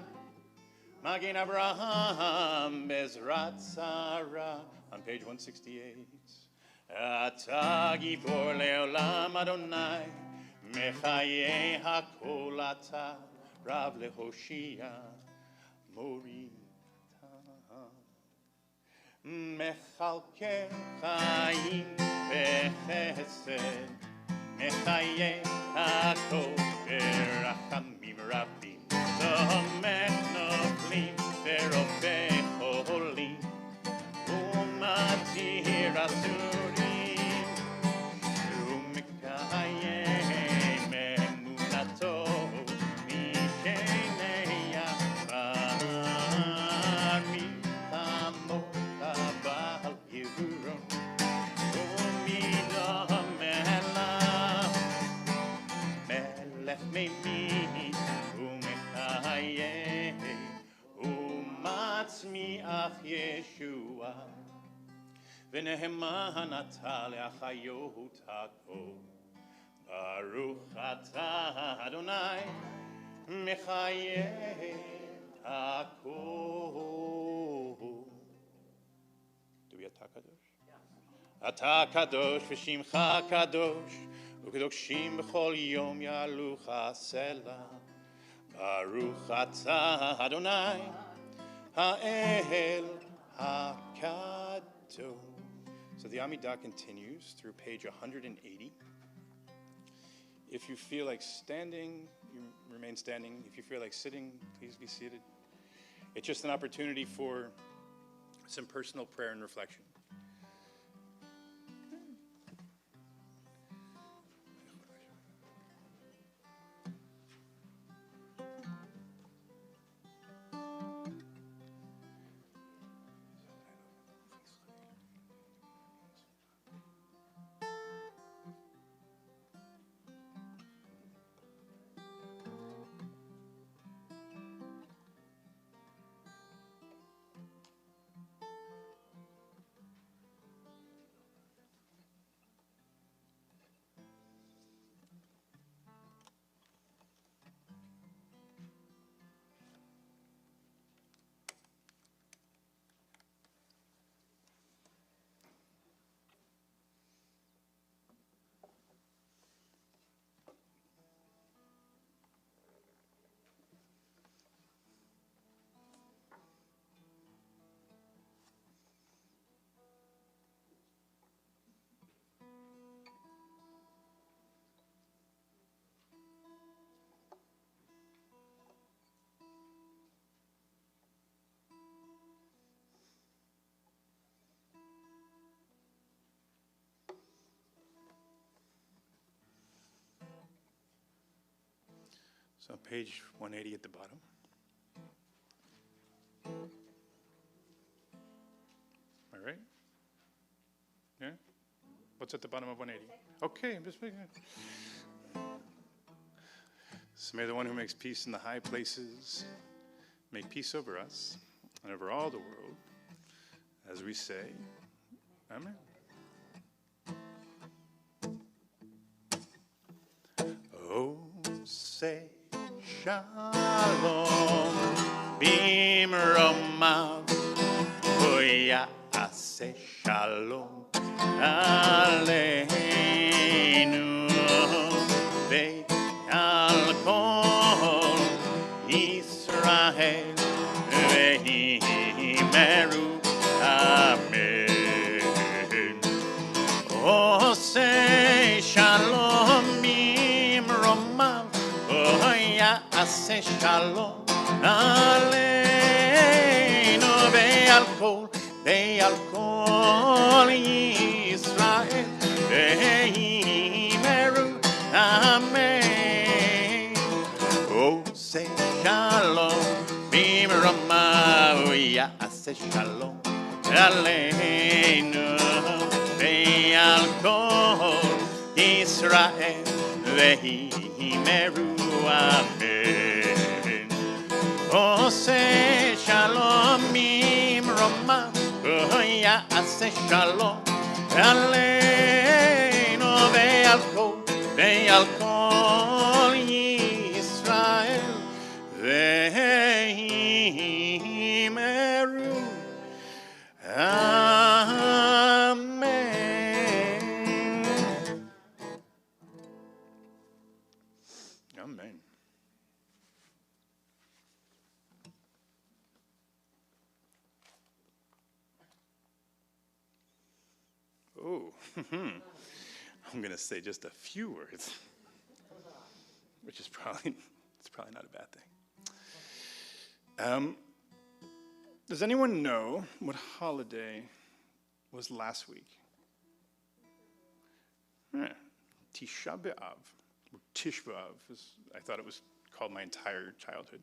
מגן אברהם בעזרת שרה. On page 168. אתה גיבור לעולם אדוני, מחיי הכל אתה, רב להושיע, מוריד. מחלקי חיים וחסד, מחיי הכל ברחמים רבים, תומך נופלים ורופא חולים, ומתיר אסורים, ומקיים אמונתו משני עפר, מלחמות הבעל יבורון, ומדומלה מלך מימין ומחיה, ומצמיח ישועה, ונאמן אתה להחיות הכל. ברוך אתה אדוני, מחיה הכל. תובי אתה קדוש? אתה קדוש ושמך קדוש, וקדושים בכל יום יעלוך סלע. ברוך אתה אדוני, האל הקדוש. So the Amidah continues through page 180. If you feel like standing, you remain standing. If you feel like sitting, please be seated. It's just an opportunity for some personal prayer and reflection. So page 180 at the bottom. All right? Yeah? What's at the bottom of 180? Okay, I'm just making it. So may the one who makes peace in the high places make peace over us and over all the world, as we say, Amen. Oh, say Shalom, Bimromav, Hoyase Shalom, Aleinu, Ve'al Kol Yisrael, Ve'imeru, Amen. Oh, say Shalom, Bimromav, Ase shalom aleinu ve'al kol Yisrael ve'imeru amen. Oh, say shalom b'mromav ya'aseh shalom aleinu ve'al kol Yisrael vehimeru amen. Ose shalom imroma ya'ase shalom aleinu ve'al kol Yisrael vehimeru amen. Amen. Oh, I'm going to say just a few words, which is probably not a bad thing. Does anyone know what holiday was last week? Tisha B'Av. Tish B'Av. I thought it was called my entire childhood.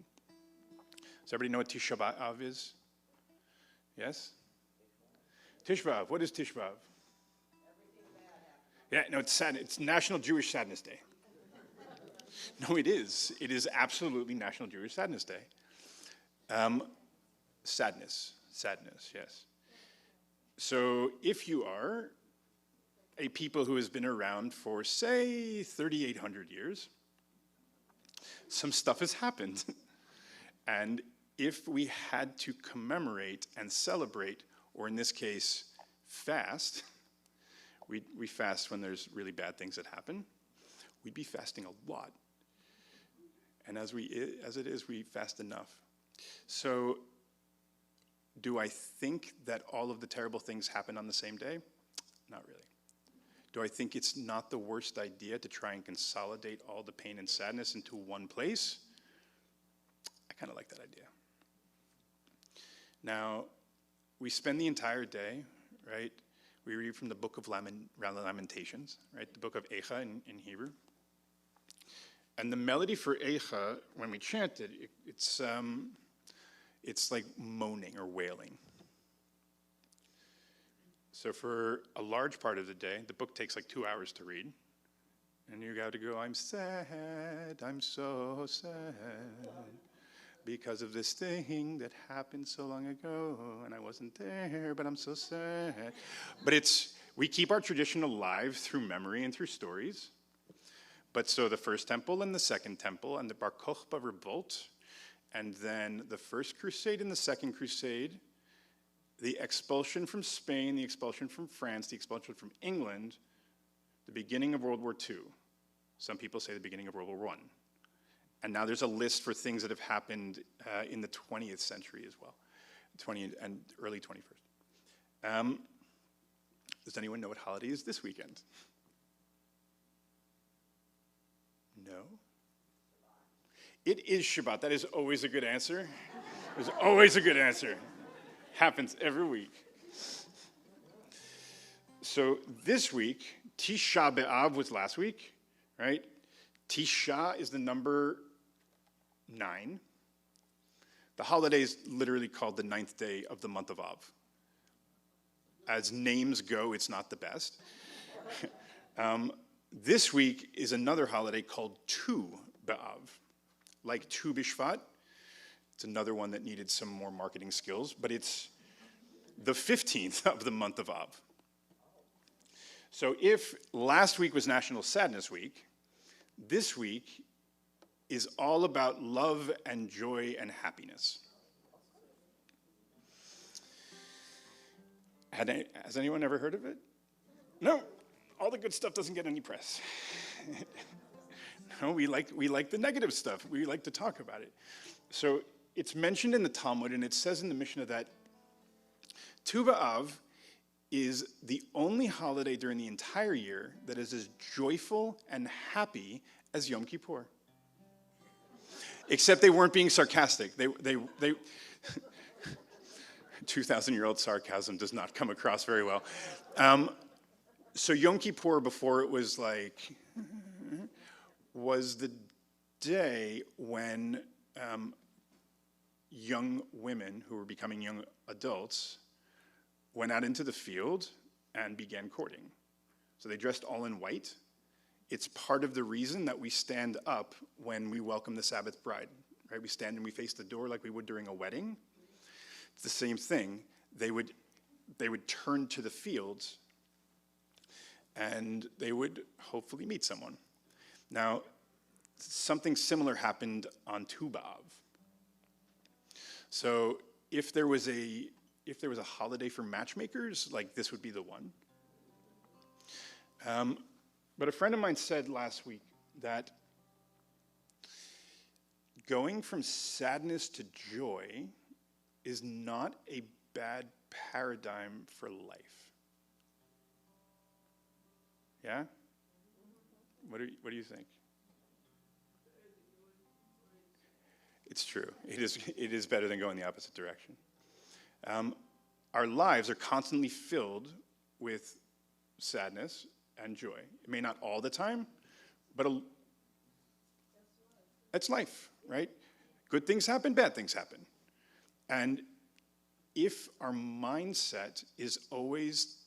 Does everybody know what Tisha B'Av is? Yes? Tish B'Av. What is Tish B'Av? Yeah, no, it's sad. It's National Jewish Sadness Day. No, it is. It is absolutely National Jewish Sadness Day. Sadness, yes. So if you are a people who has been around for, say, 3,800 years, some stuff has happened. And if we had to commemorate and celebrate, or in this case, fast, we fast when there's really bad things that happen, we'd be fasting a lot. And as it is, we fast enough. So do I think that all of the terrible things happen on the same day? Not really. Do I think it's not the worst idea to try and consolidate all the pain and sadness into one place? I kind of like that idea. Now, we spend the entire day, right? We read from the book of Lamentations, right? The book of Eicha in Hebrew. And the melody for Eicha, when we chant it, it's like moaning or wailing. So for a large part of the day, the book takes like 2 hours to read. And you got to go, I'm sad, I'm so sad, because of this thing that happened so long ago, and I wasn't there, but I'm so sad. But we keep our tradition alive through memory and through stories. But so the first temple and the second temple and the Bar Kokhba revolt, and then the first crusade and the second crusade, the expulsion from Spain, the expulsion from France, the expulsion from England, the beginning of World War II. Some people say the beginning of World War I. And now there's a list for things that have happened in the 20th century as well, 20th and early 21st. Does anyone know what holiday is this weekend? No? It is Shabbat. That is always a good answer. It's always a good answer. Happens every week. So this week, Tisha B'Av was last week, right? Tisha is the number 9. The holiday is literally called the 9th day of the month of Av. As names go, it's not the best. This week is another holiday called Tu B'Av, like Tu B'Shvat. It's another one that needed some more marketing skills, but it's the 15th of the month of Av. So if last week was National Sadness Week, this week is all about love and joy and happiness. Has anyone ever heard of it? No, all the good stuff doesn't get any press. No, we like the negative stuff. We like to talk about it. So it's mentioned in the Talmud, and it says in the Mishnah that Tu B'Av is the only holiday during the entire year that is as joyful and happy as Yom Kippur. Except they weren't being sarcastic. They 2,000-year-old sarcasm does not come across very well. So Yom Kippur, before it was was the day when young women who were becoming young adults went out into the field and began courting. So they dressed all in white, it's part of the reason that we stand up when we welcome the Sabbath bride, right? We stand and we face the door like we would during a wedding. It's the same thing. They would turn to the fields and they would hopefully meet someone. Now, something similar happened on Tu B'Av. So if there was a holiday for matchmakers, like this would be the one. But a friend of mine said last week that going from sadness to joy is not a bad paradigm for life. Yeah? What do you think? It's true. It is better than going the opposite direction. Our lives are constantly filled with sadness and joy. It may not all the time, but that's life, right? Good things happen, bad things happen. And if our mindset is always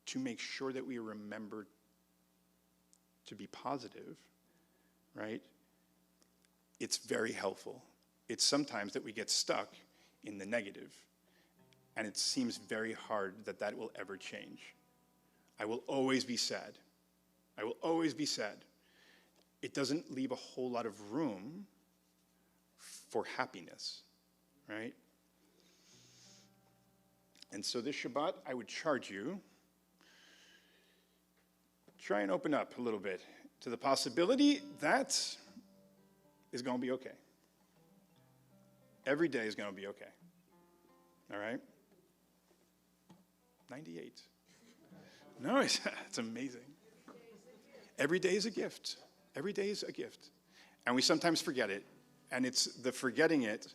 to make sure that we remember to be positive, right? It's very helpful. It's sometimes that we get stuck in the negative, and it seems very hard that that will ever change. I will always be sad. I will always be sad. It doesn't leave a whole lot of room for happiness, right? And so this Shabbat, I would charge you, try and open up a little bit to the possibility that is going to be okay. Every day is going to be okay. All right? 98. No, it's amazing. Every day is a gift. Every day is a gift. And we sometimes forget it. And it's the forgetting it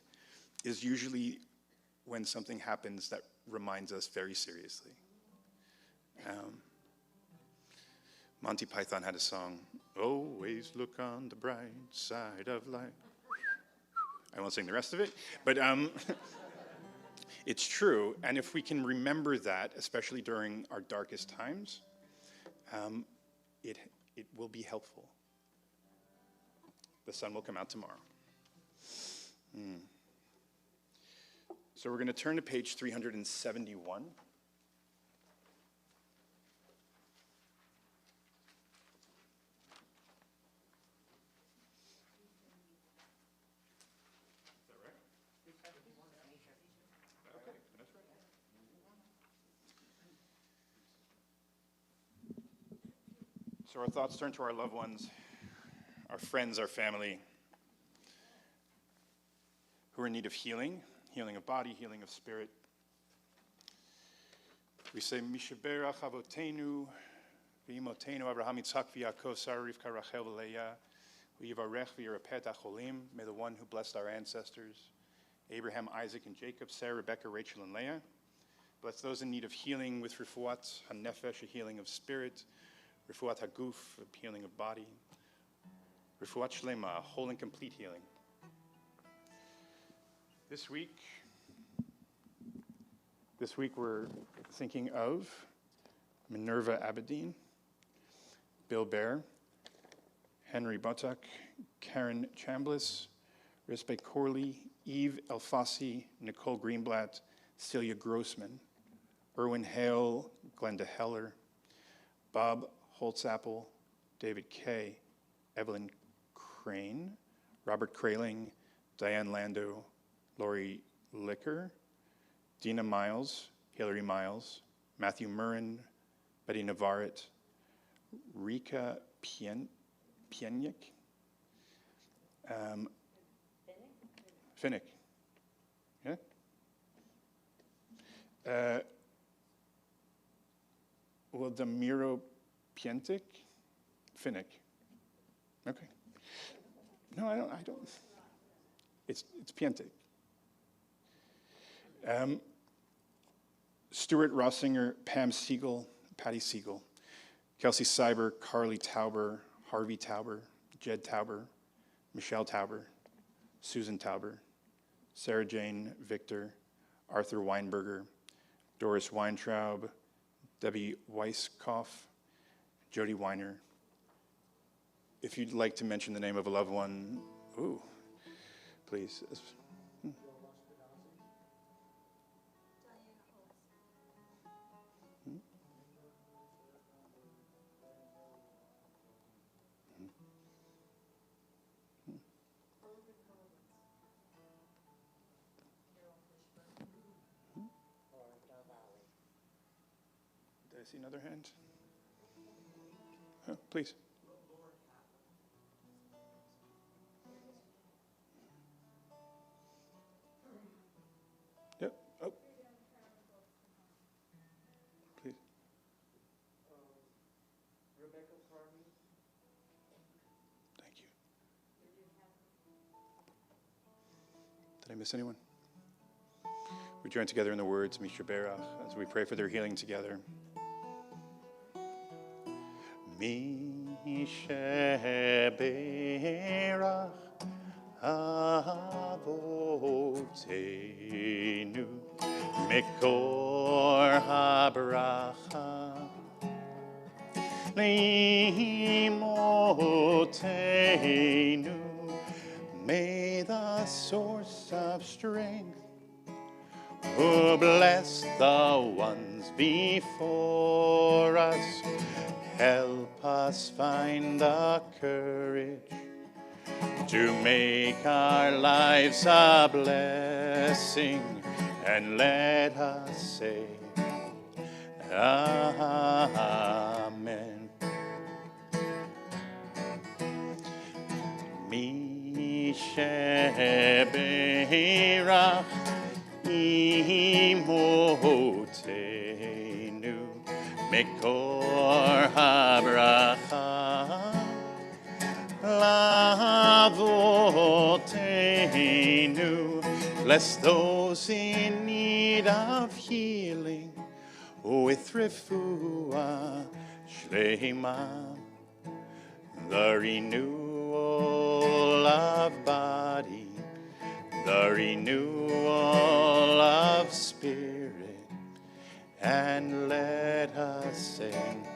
is usually when something happens that reminds us very seriously. Monty Python had a song, always look on the bright side of life. I won't sing the rest of it, but it's true. And if we can remember that, especially during our darkest times, it will be helpful. The sun will come out tomorrow. So we're going to turn to page 371. So our thoughts turn to our loved ones, our friends, our family, who are in need of healing, healing of body, healing of spirit. We say, Mishaberach Avotenu, V'imotenu Avraham Yitzhak V'Yaakov Sarah Rivka Rachel V'Leah, V'yivarech V'yirapet HaCholim, may the one who blessed our ancestors, Abraham, Isaac, and Jacob, Sarah, Rebecca, Rachel, and Leah, bless those in need of healing with Refuat HaNefesh, a healing of spirit, Refuat HaGuf, a healing of body, Refuat Shlema, a whole and complete healing. This week we're thinking of Minerva Abedin, Bill Bear, Henry Botak, Karen Chambliss, Rispe Corley, Eve Elfasi, Nicole Greenblatt, Celia Grossman, Erwin Hale, Glenda Heller, Bob Holtzapple, David Kay, Evelyn Crane, Robert Kraling, Diane Lando, Lori Licker, Dina Miles, Hillary Miles, Matthew Murrin, Betty Navarrete, Rika Pienik, Finnick, yeah? Wildemiro Pientik, Finnick, okay. No, I don't. It's Pientik. Stuart Rossinger, Pam Siegel, Patty Siegel, Kelsey Cyber, Carly Tauber, Harvey Tauber, Jed Tauber, Michelle Tauber, Susan Tauber, Sarah Jane Victor, Arthur Weinberger, Doris Weintraub, Debbie Weisskopf, Jody Weiner, if you'd like to mention the name of a loved one, ooh, please. Did I see another hand? Please. Yep. Oh. Please. Thank you. Did I miss anyone? We join together in the words, Misha Berach, as we pray for their healing together. Misha Berach Avotenu Mekor HaBracha Limotenu. May the source of strength who bless the ones before us, help us find the courage to make our lives a blessing, and let us say, Amen. Misheberach Imotenu Mekor HaBracha Lavotenu. Bless those in need of healing with refuah shleima, the renewal of body, the renewal of spirit, and let us sing,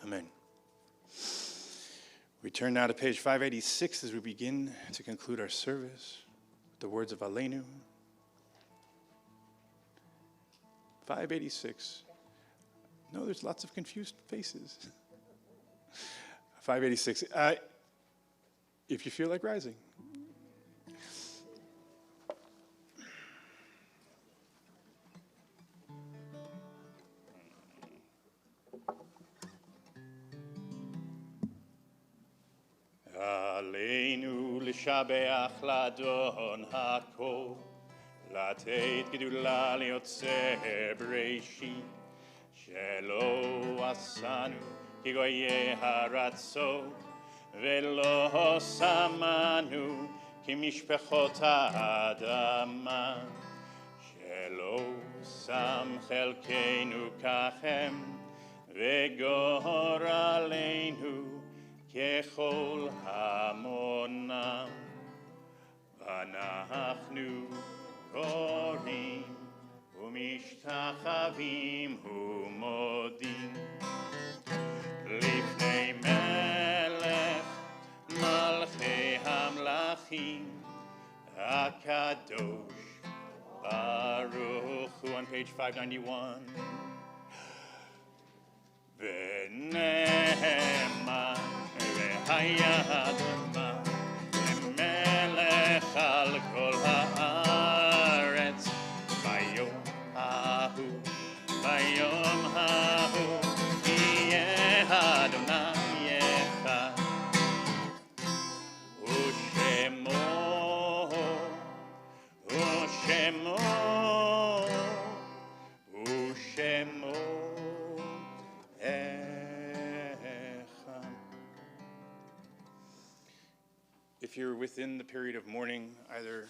Amen. We turn now to page 586 as we begin to conclude our service with the words of Aleinu. 586. No, there's lots of confused faces. 586. If you feel like rising. Aleinu l'shabeach l'adon hakol, לתת גדולה ליוצר בראשית, שלא עשנו כגויי הרצון, ולא שמנו כמשפחות האדמה, שלא שם חלקנו ככם, וגורלנו ככל המונם. ואנחנו קוראים ומשתחווים ומודים לפני מלך מלכי המלכים הקדוש ברוך הוא. On page 591. ונאמן והיה אדמה למלך על כל הארץ ביום ההוא, ביום ההוא יהיה אדוני אחד ושמו ושמו ושמו If you're within the period of mourning, either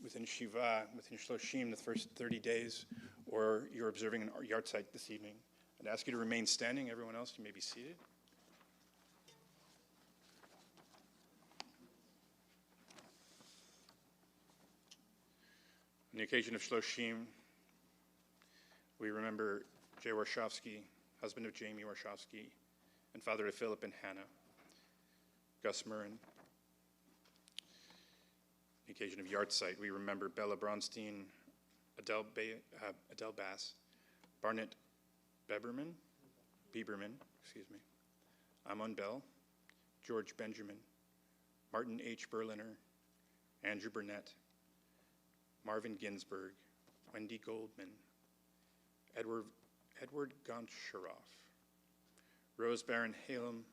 within Shiva, within Shloshim, the first 30 days, or you're observing an yahrzeit this evening, I'd ask you to remain standing. Everyone else, you may be seated. On the occasion of Shloshim, We remember Jay Warshawski, husband of Jamie Warshawski, and father of Philip and Hannah. Gus Murrin. The occasion of Yahrzeit, we remember Bella Bronstein, Adele Bass, Barnett Bieberman, Amon Bell, George Benjamin, Martin H. Berliner, Andrew Burnett, Marvin Ginsburg, Wendy Goldman, Edward Goncharoff, Rose Barron Halem,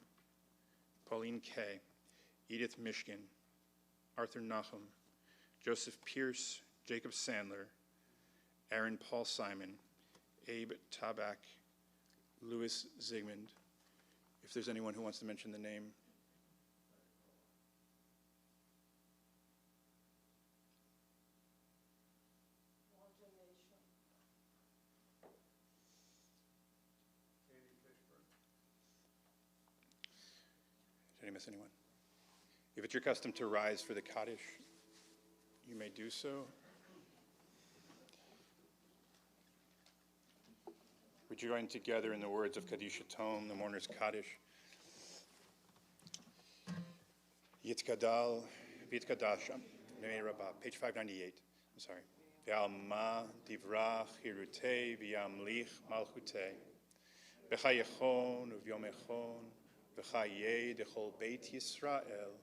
Pauline Kay, Edith Mishkin, Arthur Nahum, Joseph Pierce, Jacob Sandler, Aaron Paul Simon, Abe Tabak, Louis Zygmunt. If there's anyone who wants to mention the name. Did I miss anyone? If it's your custom to rise for the Kaddish, you may do so. We join together in the words of Kaddish Tome, the mourner's Kaddish. Yitkadal, Vitkadasham, Nemei Rabbah, page 598. I'm sorry. V'alma divrach hirutei v'yamlich malchutei. B'chayechon u'vyomechon v'chayei dechol beit Yisrael.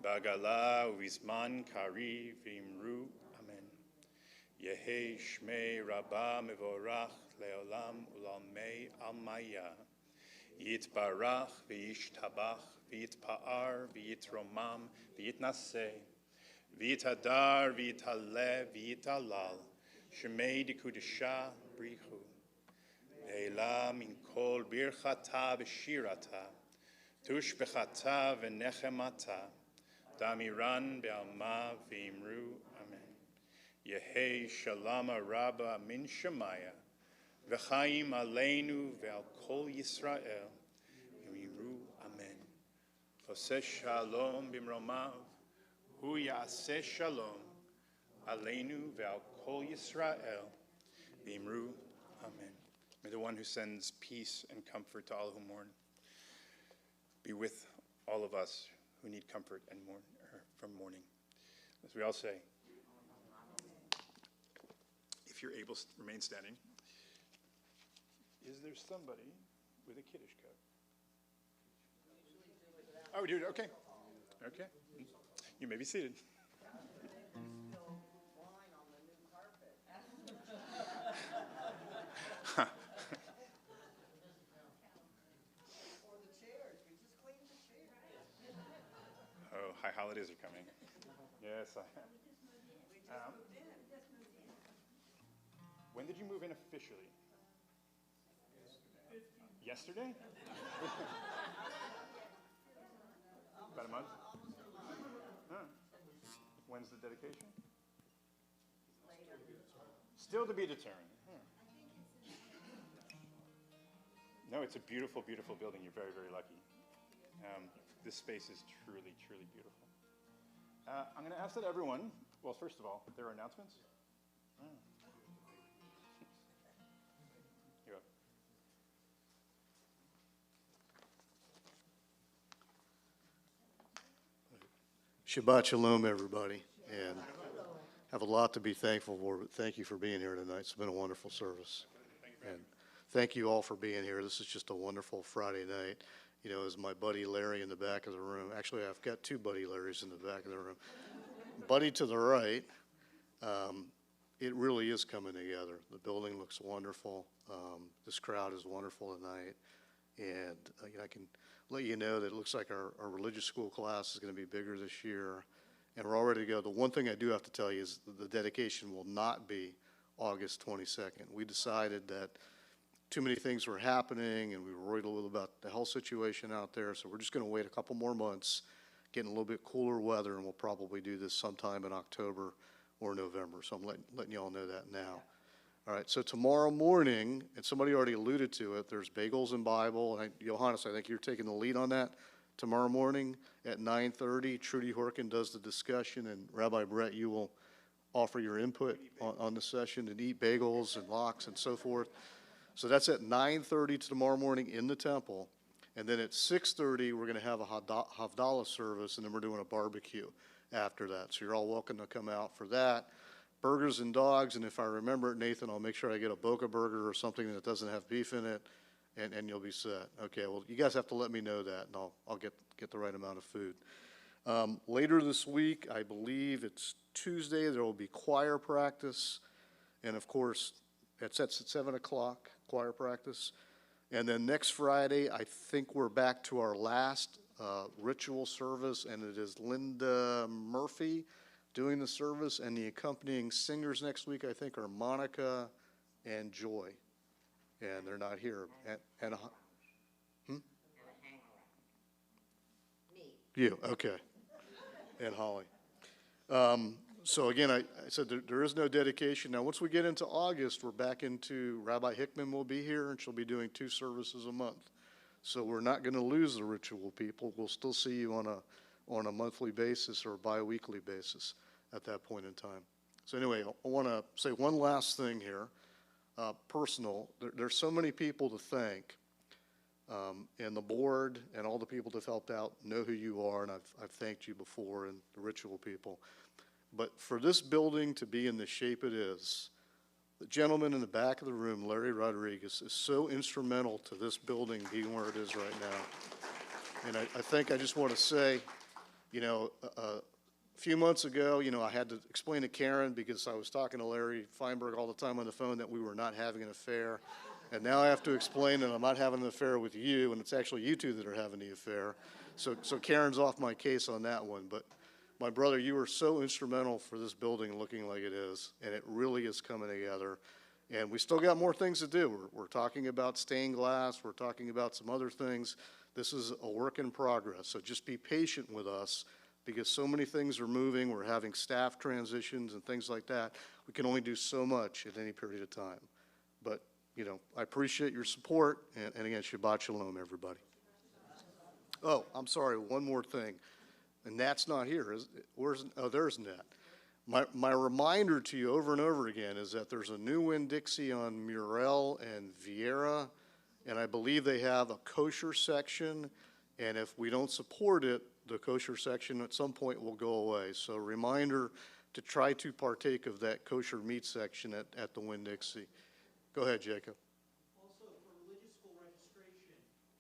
B'agala u'vizman kari v'imru. Amen. Yehi shmei Rabbah mevorach leolam ulamei almaya. Yitbarach v'yishtabach v'yitpa'ar v'yitromam v'yitnaseh. V'yitadar v'yitaleh v'yitalal. Shemei dekudesha brichu. Ve'ela min kol birchata v'shirata. Tush bechata v'nechemata. Damiran be'alma v'imru. Amen. Yehi shalama rabba min shemaya. V'chaim aleinu ve'al kol Yisrael. V'imru. Amen. Oseh shalom b'mromav. Hu ya'aseh shalom. Aleinu ve'al kol Yisrael. V'imru. Amen. May the one who sends peace and comfort to all who mourn be with all of us who need comfort and from mourning. As we all say, if you're able, remain standing. Is there somebody with a Kiddush cup? Oh, we do it. Okay. Okay. You may be seated. Oh, high holidays are coming. Yes, I am. When did you move in officially? Yesterday? About a month? Huh. When's the dedication? Still to be determined. Huh. No, it's a beautiful, beautiful building. You're very, very lucky. This space is truly, truly beautiful. I'm going to ask that everyone, well, first of all, there are announcements? You're up. Shabbat Shalom, everybody, and have a lot to be thankful for, but thank you for being here tonight. It's been a wonderful service. And thank you all for being here. This is just a wonderful Friday night. You know, as my buddy Larry in the back of the room, actually I've got two buddy Larrys in the back of the room. Buddy to the right, it really is coming together. The building looks wonderful. This crowd is wonderful tonight. And I can let you know that it looks like our religious school class is going to be bigger this year. And we're all ready to go. The one thing I do have to tell you is the dedication will not be August 22nd. We decided that too many things were happening, and we were worried a little about the health situation out there, so we're just going to wait a couple more months, getting a little bit cooler weather, and we'll probably do this sometime in October or November. So I'm letting you all know that now. All right, so tomorrow morning, and somebody already alluded to it, there's Bagels and Bible, and Johannes, I think you're taking the lead on that. Tomorrow morning at 9:30, Trudy Horkin does the discussion, and Rabbi Brett, you will offer your input on the session and eat bagels and lox and so forth. So that's at 9:30 tomorrow morning in the temple. And then at 6:30, we're going to have a Havdalah service, and then we're doing a barbecue after that. So you're all welcome to come out for that. Burgers and dogs, and if I remember it, Nathan, I'll make sure I get a Boca burger or something that doesn't have beef in it, and you'll be set. Okay, well, you guys have to let me know that, and I'll get the right amount of food. Later this week, I believe it's Tuesday, there will be choir practice, and of course, it sets at 7 o'clock, choir practice. And then next Friday, I think we're back to our last ritual service, and it is Linda Murphy doing the service, and the accompanying singers next week, I think, are Monica and Joy, and they're not here. You, okay, and Holly. So again, I said there is no dedication. Now, once we get into August, we're back into, Rabbi Hickman will be here, and she'll be doing 2 services a month. So we're not going to lose the ritual people. We'll still see you on a monthly basis or bi-weekly basis at that point in time. So anyway, I want to say one last thing here, personal. There's so many people to thank, and the board and all the people that helped out know who you are, and I've thanked you before, and the ritual people. But for this building to be in the shape it is, the gentleman in the back of the room, Larry Rodriguez, is so instrumental to this building being where it is right now. And I think I just want to say, you know, a few months ago, you know, I had to explain to Karen, because I was talking to Larry Feinberg all the time on the phone, that we were not having an affair. And now I have to explain that I'm not having an affair with you, and it's actually you two that are having the affair. So Karen's off my case on that one. But my brother, you were so instrumental for this building looking like it is, and it really is coming together. And we still got more things to do. We're talking about stained glass. We're talking about some other things. This is a work in progress, so just be patient with us, because so many things are moving. We're having staff transitions and things like that. We can only do so much at any period of time. But, you know, I appreciate your support, and again, Shabbat Shalom, everybody. Oh, I'm sorry, one more thing. And Nat's not here. There's Nat. My reminder to you over and over again is that there's a new Winn-Dixie on Murrell and Vieira, and I believe they have a kosher section, and if we don't support it, the kosher section at some point will go away. So reminder to try to partake of that kosher meat section at the Winn-Dixie. Go ahead, Jacob. Also, for religious school registration,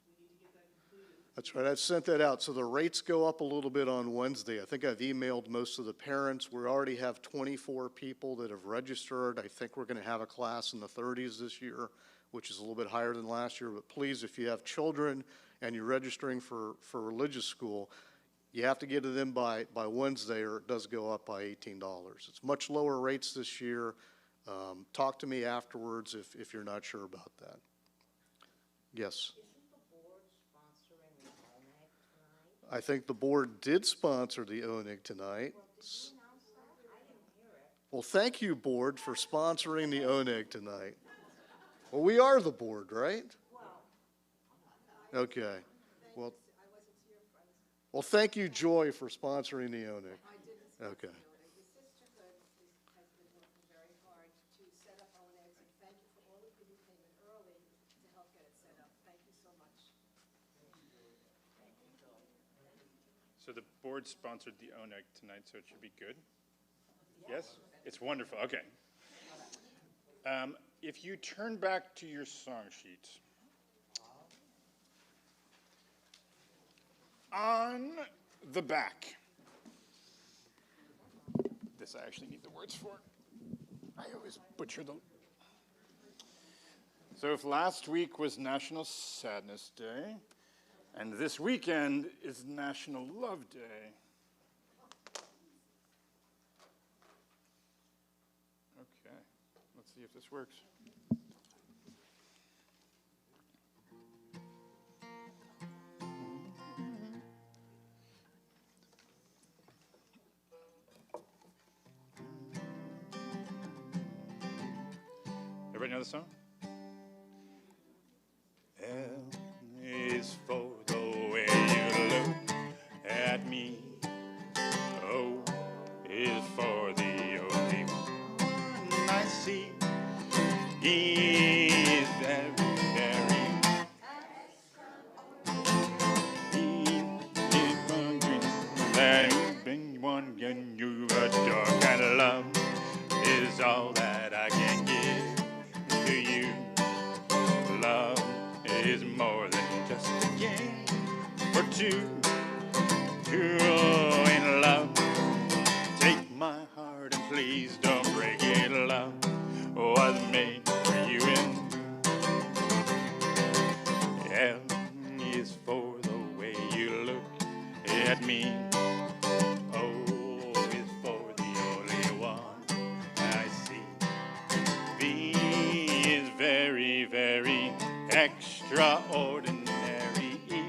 we need to get that completed. That's right, I've sent that out. So the rates go up a little bit on Wednesday. I think I've emailed most of the parents. We already have 24 people that have registered. I think we're going to have a class in the 30s this year, which is a little bit higher than last year. But please, if you have children and you're registering for religious school, you have to get it in by Wednesday, or it does go up by $18. It's much lower rates this year. Talk to me afterwards if you're not sure about that. Yes? I think the board did sponsor the ONIG tonight. Well, thank you, board, for sponsoring the ONIG tonight. Well, we are the board, right? Okay. Well, thank you, Joy, for sponsoring the ONIG. Okay. The sisterhood has been working very hard to set up ONEGs, and thank you for all of you who came in early to help get it set up. Thank you so much. So the board sponsored the ONEG tonight, so it should be good? Yes? It's wonderful, okay. If you turn back to your song sheet, on the back, this I actually need the words for. I always butcher them. So if last week was National Sadness Day, and this weekend is National Love Day, okay, let's see if this works. Everybody know the song? L is for the way you look at me. O is for the only see. He is very, very. He is hungry. That you've been one and you adore. Kind of love is all that I can give to you. Love is more than just a game for two. Two in love. Take my heart and please don't break it. Love was made for you and L is for the way you look at me. O is for the only one I see. V is very, very extraordinary. E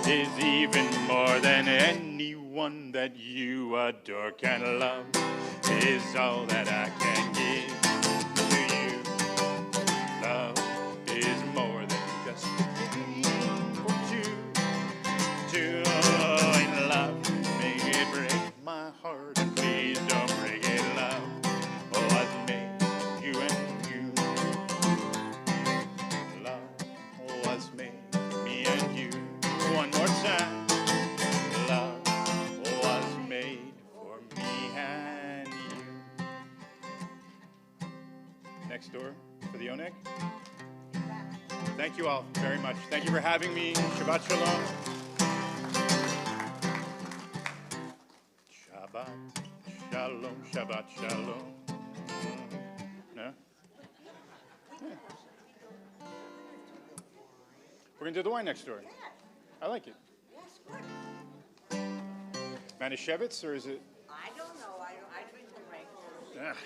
is even more than anyone that you adore. Kind of love is all that I can give to you. Love is more than just a game for two. Two in love, make it break my heart, and please don't break it, love. Oh, I've made you and you. Love was made me and you. One more time. Love was made for me and you. Next door for the Oneg. Thank you all very much. Thank you for having me. Shabbat shalom. Shabbat shalom. Shabbat shalom. No? Yeah. We're going to do the wine next door. I like it. Manischewitz, or is it? I don't know, I drink the regular. Ah.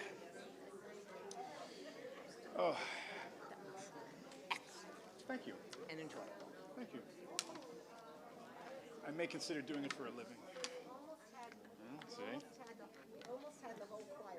Oh. Thank you. And enjoyable. Thank you. I may consider doing it for a living. See? Almost had the whole choir